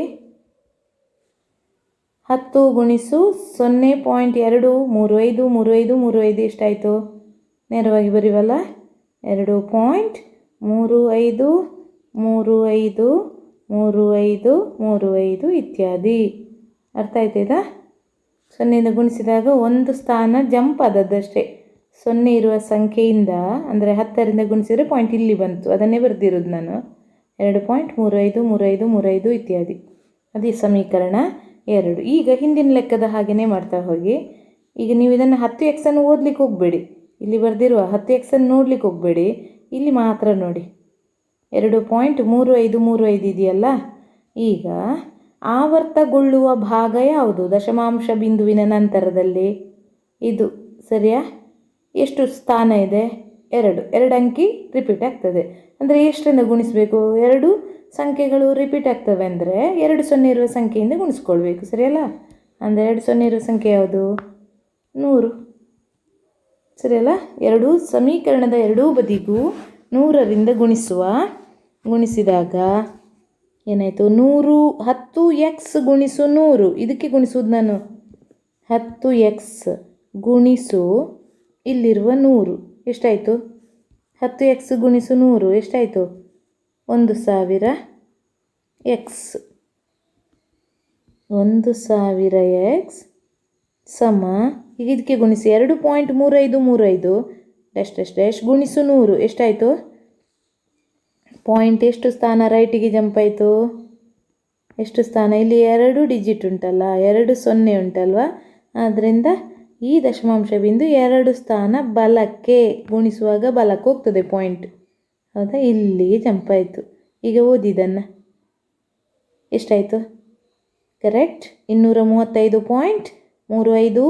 A: 10 ಗುಣಿಸು 0.2353535 ಎಷ್ಟಾಯಿತು? ನೇರವಾಗಿ ಬರೀವಲ್ಲ? 2.3535 3 5 ಇತ್ಯಾದಿ. ಅರ್ಥ ಆಯ್ತೈತಾ? 0ಯಿಂದ ಗುಣಿಸಿದಾಗ ಒಂದು ಸ್ಥಾನ ಜಂಪ್ ಆದದ್ದಷ್ಟೇ. 0 ಇರುವ ಸಂಖ್ಯೆಯಿಂದ ಅಂದರೆ 10ರಿಂದ ಗುಣಿಸಿದರೆ ಪಾಯಿಂಟ್ ಇಲ್ಲಿ ಬಂತು, ಅದನ್ನೇ ಬರೆದಿರೋದು ನಾನು. 2.35 ಇತ್ಯಾದಿ. ಅದೇ ಸಮೀಕರಣ 2. ಈಗ ಹಿಂದಿನ ಲೆಕ್ಕದ ಹಾಗೆಯೇ ಮಾಡ್ತಾ ಹೋಗಿ. ಈಗ ನೀವು ಇದನ್ನು 10x ಅನ್ನು ಓದಲಿಕ್ಕೆ ಹೋಗಬೇಡಿ, ಇಲ್ಲಿ ಬರೆದಿರುವ 10x ಅನ್ನು ನೋಡ್ಲಿಕ್ಕೆ ಹೋಗಬೇಡಿ, ಇಲ್ಲಿ ಮಾತ್ರ ನೋಡಿ. 2.35 ಇದೆಯಲ್ಲ, ಈಗ ಆವರ್ತಗೊಳ್ಳುವ ಭಾಗ ಯಾವುದು ದಶಮಾಂಶ ಬಿಂದುವಿನ ನಂತರದಲ್ಲಿ? ಇದು ಸರಿಯಾ? ಎಷ್ಟು ಸ್ಥಾನ ಇದೆ? 2 ಅಂಕಿ ರಿಪೀಟ್ ಆಗ್ತದೆ. ಅಂದರೆ ಎಷ್ಟರಿಂದ ಗುಣಿಸಬೇಕು? 2 ಸಂಖ್ಯೆಗಳು ರಿಪೀಟ್ ಆಗ್ತವೆ ಅಂದರೆ 2 0 ಇರುವ ಸಂಖ್ಯೆಯಿಂದ ಗುಣಿಸ್ಕೊಳ್ಬೇಕು, ಸರಿಯಲ್ಲ? ಅಂದರೆ 2 0 ಇರುವ ಸಂಖ್ಯೆ ಯಾವುದು? 100, ಸರಿಯಲ್ಲ? ಸಮೀಕರಣದ ಎರಡೂ ಬದಿಗೂ 100ರಿಂದ ಗುಣಿಸಿದಾಗ ಏನಾಯಿತು? 10x ಗುಣಿಸು 100, ಇದಕ್ಕೆ ಗುಣಿಸೋದು ನಾನು. 10x ಗುಣಿಸು ಇಲ್ಲಿರುವ 100 ಎಷ್ಟಾಯಿತು? 10x ಗುಣಿಸು 100 ಎಷ್ಟಾಯಿತು? 1000x. 1000x ಸಮ, ಈಗ ಇದಕ್ಕೆ ಗುಣಿಸಿ 2.3535 ಡ್ಯಾಶ್ ಗುಣಿಸು 100 ಎಷ್ಟಾಯಿತು? ಪಾಯಿಂಟ್ ಎಷ್ಟು ಸ್ಥಾನ ರೈಟಿಗೆ ಜಂಪ್ ಆಯಿತು? ಎಷ್ಟು ಸ್ಥಾನ? ಇಲ್ಲಿ 2 ಡಿಜಿಟ್ ಉಂಟಲ್ಲ, 2 0 ಉಂಟಲ್ವ, ಆದ್ದರಿಂದ ಈ ದಶಮಾಂಶ ಬಿಂದು 2 ಸ್ಥಾನ ಬಲಕ್ಕೆ ಗುಣಿಸುವಾಗ ಬಲಕ್ಕೆ ಹೋಗ್ತದೆ ಪಾಯಿಂಟ್, ಹೌದಾ? ಇಲ್ಲಿಗೆ ಜಂಪ್ ಆಯಿತು. ಈಗ ಓದಿದ್ದನ್ನು ಎಷ್ಟಾಯಿತು? ಕರೆಕ್ಟ್. 235.35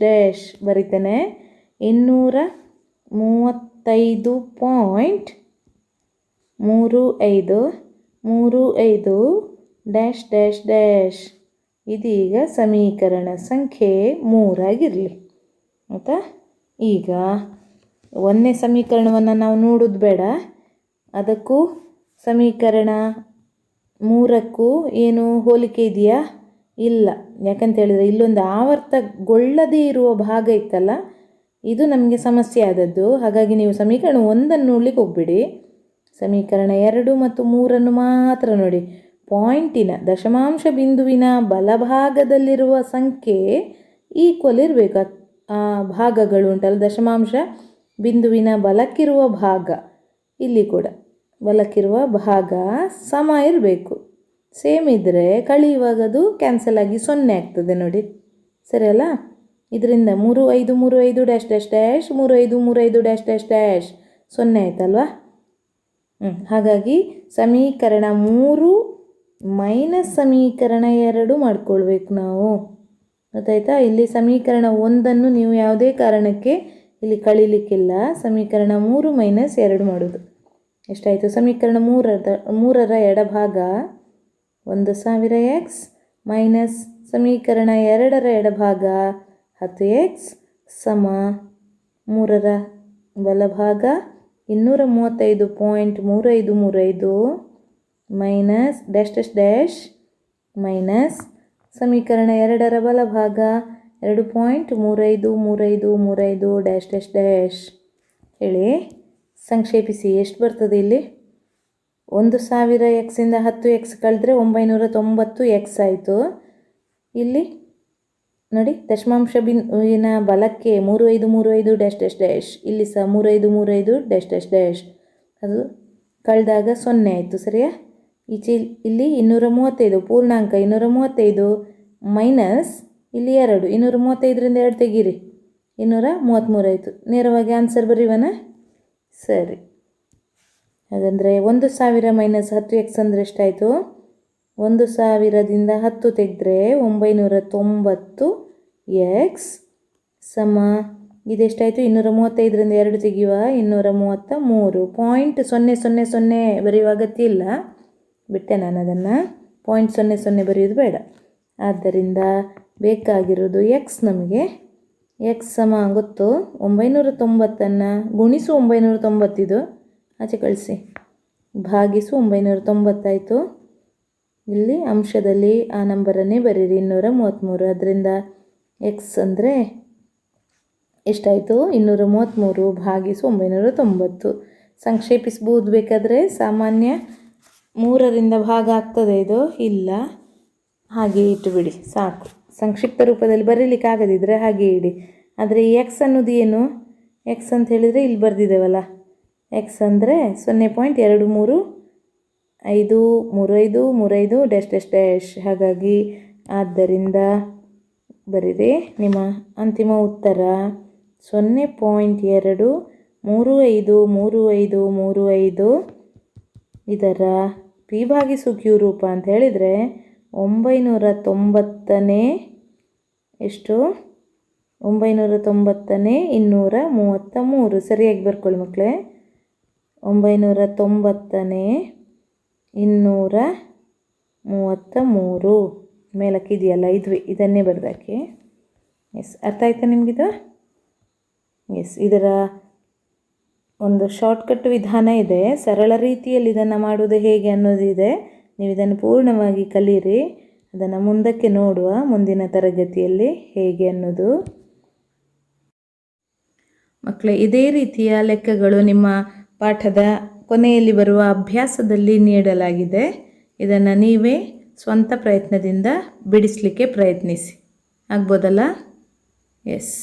A: ಡ್ಯಾಶ್ ಬರೀತೇನೆ. 235.35 ಡ್ಯಾಶ್ ಇದೀಗ ಸಮೀಕರಣ ಸಂಖ್ಯೆ 3 ಆಗಿರಲಿ, ಆಯಿತಾ? ಈಗ 1ನೇ ಸಮೀಕರಣವನ್ನು ನಾವು ನೋಡೋದು ಬೇಡ, ಅದಕ್ಕೂ ಸಮೀಕರಣ 3ಕ್ಕೂ ಏನು ಹೋಲಿಕೆ ಇದೆಯಾ? ಇಲ್ಲ. ಯಾಕಂತ ಹೇಳಿದರೆ ಇಲ್ಲೊಂದು ಆವರ್ತಗೊಳ್ಳದೇ ಇರುವ ಭಾಗ ಇತ್ತಲ್ಲ, ಇದು ನಮಗೆ ಸಮಸ್ಯೆ ಆದದ್ದು. ಹಾಗಾಗಿ ನೀವು ಸಮೀಕರಣ 1 ನೋಡ್ಲಿಕ್ಕೆ ಹೋಗ್ಬಿಡಿ, ಸಮೀಕರಣ 2 ಮತ್ತು 3 ಮಾತ್ರ ನೋಡಿ. ಪಾಯಿಂಟಿನ ದಶಮಾಂಶ ಬಿಂದುವಿನ ಬಲಭಾಗದಲ್ಲಿರುವ ಸಂಖ್ಯೆ ಈಕ್ವಲ್ ಇರಬೇಕು. ಆ ಭಾಗಗಳು ಉಂಟಲ್ಲ, ದಶಮಾಂಶ ಬಿಂದುವಿನ ಬಲಕ್ಕಿರುವ ಭಾಗ, ಇಲ್ಲಿ ಕೂಡ ಬಲಕ್ಕಿರುವ ಭಾಗ ಸಮ ಇರಬೇಕು. ಸೇಮ್ ಇದ್ದರೆ ಕಳೆಯುವಾಗ ಅದು ಕ್ಯಾನ್ಸಲ್ ಆಗಿ 0 ಆಗ್ತದೆ ನೋಡಿ, ಸರಿಯಲ್ಲ? ಇದರಿಂದ 3535 ಡ್ಯಾಶ್ 3535 ಡ್ಯಾಶ್ 0 ಆಯ್ತಲ್ವಾ? ಹಾಗಾಗಿ ಸಮೀಕರಣ 3 ಮೈನಸ್ ಸಮೀಕರಣ 2 ಮಾಡ್ಕೊಳ್ಬೇಕು ನಾವು, ಗೊತ್ತಾಯ್ತಾ? ಇಲ್ಲಿ ಸಮೀಕರಣ 1 ನೀವು ಯಾವುದೇ ಕಾರಣಕ್ಕೆ ಇಲ್ಲಿ ಕಳೀಲಿಕ್ಕಿಲ್ಲ. ಸಮೀಕರಣ 3 ಮೈನಸ್ 2 ಮಾಡೋದು. ಎಷ್ಟಾಯಿತು? ಸಮೀಕರಣ 3ರ ಎಡಭಾಗ 1000x ಮೈನಸ್ ಸಮೀಕರಣ 2ರ ಎಡಭಾಗ 10x ಸಮ 3ರ ಬಲಭಾಗ 235.3535 ಮೈನಸ್ ಡ್ಯಾಶ್ ಮೈನಸ್ ಸಮೀಕರಣ 2ರ ಬಲಭಾಗ 2.3535 ಡ್ಯಾಶ್ ಹೇಳಿ ಸಂಕ್ಷೇಪಿಸಿ. ಎಷ್ಟು ಬರ್ತದೆ ಇಲ್ಲಿ? 1000x ಇಂದ 10x ಕಳೆದ್ರೆ 990x ಆಯಿತು. ಇಲ್ಲಿ ನೋಡಿ, ದಶಮಾಂಶ ಬಿಂದುವಿನ ಬಲಕ್ಕೆ 3535 ಡ್ಯಾಶ್ ಇಲ್ಲಿ ಸಹ 3535 ಡ್ಯಾಶ್ ಅದು ಕಳೆದಾಗ 0 ಆಯಿತು, ಸರಿಯಾ? ಈಚೆ ಇಲ್ಲಿ 235 ಪೂರ್ಣಾಂಕ 235 ಮೈನಸ್ ಇಲ್ಲಿ 2, 235ರಿಂದ 2 ತೆಗೀರಿ, 233 ಆಯಿತು. ನೇರವಾಗಿ ಆನ್ಸರ್ ಬರೀವನ? ಸರಿ. ಹಾಗಂದರೆ 1000 ಮೈನಸ್ 10x ಅಂದರೆ ಎಷ್ಟಾಯಿತು? 1000ದಿಂದ 10 ತೆಗೆದ್ರೆ 990x ಸಮ ಇದೆಷ್ಟಾಯಿತು? 235ರಿಂದ 2 ತೆಗೆಯುವ 233.000 ಬರೆಯುವ ಅಗತ್ಯ ಇಲ್ಲ, ಬಿಟ್ಟೆ ನಾನು ಅದನ್ನು. 0.00 ಬರೆಯೋದು ಬೇಡ. ಆದ್ದರಿಂದ ಬೇಕಾಗಿರೋದು x. ನಮಗೆ x ಸಮ ಗೊತ್ತು, 990 ಗುಣಿಸು 990 ಇದು ಆಚೆ ಕಳಿಸಿ, ಭಾಗಿಸು 990 ಆಯಿತು. ಇಲ್ಲಿ ಅಂಶದಲ್ಲಿ ಆ ನಂಬರನ್ನೇ ಬರೀರಿ, 233. ಅದರಿಂದ x ಅಂದರೆ ಎಷ್ಟಾಯಿತು? 233 ಭಾಗಿಸು 990. ಸಂಕ್ಷೇಪಿಸ್ಬೋದು ಬೇಕಾದರೆ, ಸಾಮಾನ್ಯ 3ರಿಂದ ಭಾಗ ಆಗ್ತದೆ ಇದು? ಇಲ್ಲ. ಹಾಗೆ ಇಟ್ಟುಬಿಡಿ ಸಾಕು. ಸಂಕ್ಷಿಪ್ತ ರೂಪದಲ್ಲಿ ಬರೀಲಿಕ್ಕೆ ಆಗದಿದ್ದರೆ ಹಾಗೆ ಇಡಿ. ಆದರೆ ಈ ಎಕ್ಸ್ ಅನ್ನೋದು ಏನು? ಎಕ್ಸ್ ಅಂತ ಹೇಳಿದರೆ ಇಲ್ಲಿ ಬರೆದಿದ್ದೇವಲ್ಲ, ಎಕ್ಸ್ ಅಂದರೆ 0.233535 ಡ್ಯಾಶ್ ಡ್ಯಾಶ್ ಡ್ಯಾಶ್. ಹಾಗಾಗಿ ಆದ್ದರಿಂದ ಬರೀರಿ ನಿಮ್ಮ ಅಂತಿಮ ಉತ್ತರ 0.2353535. ಇದರ ಪಿ ಭಾಗಿಸು ಕ್ಯೂ ರೂಪ ಅಂತ ಹೇಳಿದರೆ 990ನೇ ಎಷ್ಟು? 990ನೇ 233. ಸರಿಯಾಗಿ ಬರ್ಕೊಳ್ಳಿ ಮಕ್ಕಳೇ. 990ನೇ 233 ಮೇಲಕ್ಕಿದೆಯಲ್ಲ ಇದನ್ನೇ ಬರ್ದಾಕಿ. ಎಸ್, ಅರ್ಥ ಆಯ್ತಾ ನಿಮಗಿದು? ಎಸ್, ಇದರ ಒಂದು ಶಾರ್ಟ್ಕಟ್ ವಿಧಾನ ಇದೆ, ಸರಳ ರೀತಿಯಲ್ಲಿ ಇದನ್ನು ಮಾಡೋದು ಹೇಗೆ ಅನ್ನೋದಿದೆ. ನೀವು ಇದನ್ನು ಪೂರ್ಣವಾಗಿ ಕಲೀರಿ. ಅದನ್ನು ಮುಂದಕ್ಕೆ ನೋಡುವ ಮುಂದಿನ ತರಗತಿಯಲ್ಲಿ ಹೇಗೆ ಅನ್ನೋದು. ಮಕ್ಕಳೇ, ಇದೇ ರೀತಿಯ ಲೆಕ್ಕಗಳು ನಿಮ್ಮ ಪಾಠದ ಕೊನೆಯಲ್ಲಿ ಬರುವ ಅಭ್ಯಾಸದಲ್ಲಿ ನೀಡಲಾಗಿದೆ. ಇದನ್ನು ನೀವೇ ಸ್ವಂತ ಪ್ರಯತ್ನದಿಂದ ಬಿಡಿಸಲಿಕ್ಕೆ ಪ್ರಯತ್ನಿಸಿ. ಆಗ್ಬೋದಲ್ಲ? ಎಸ್.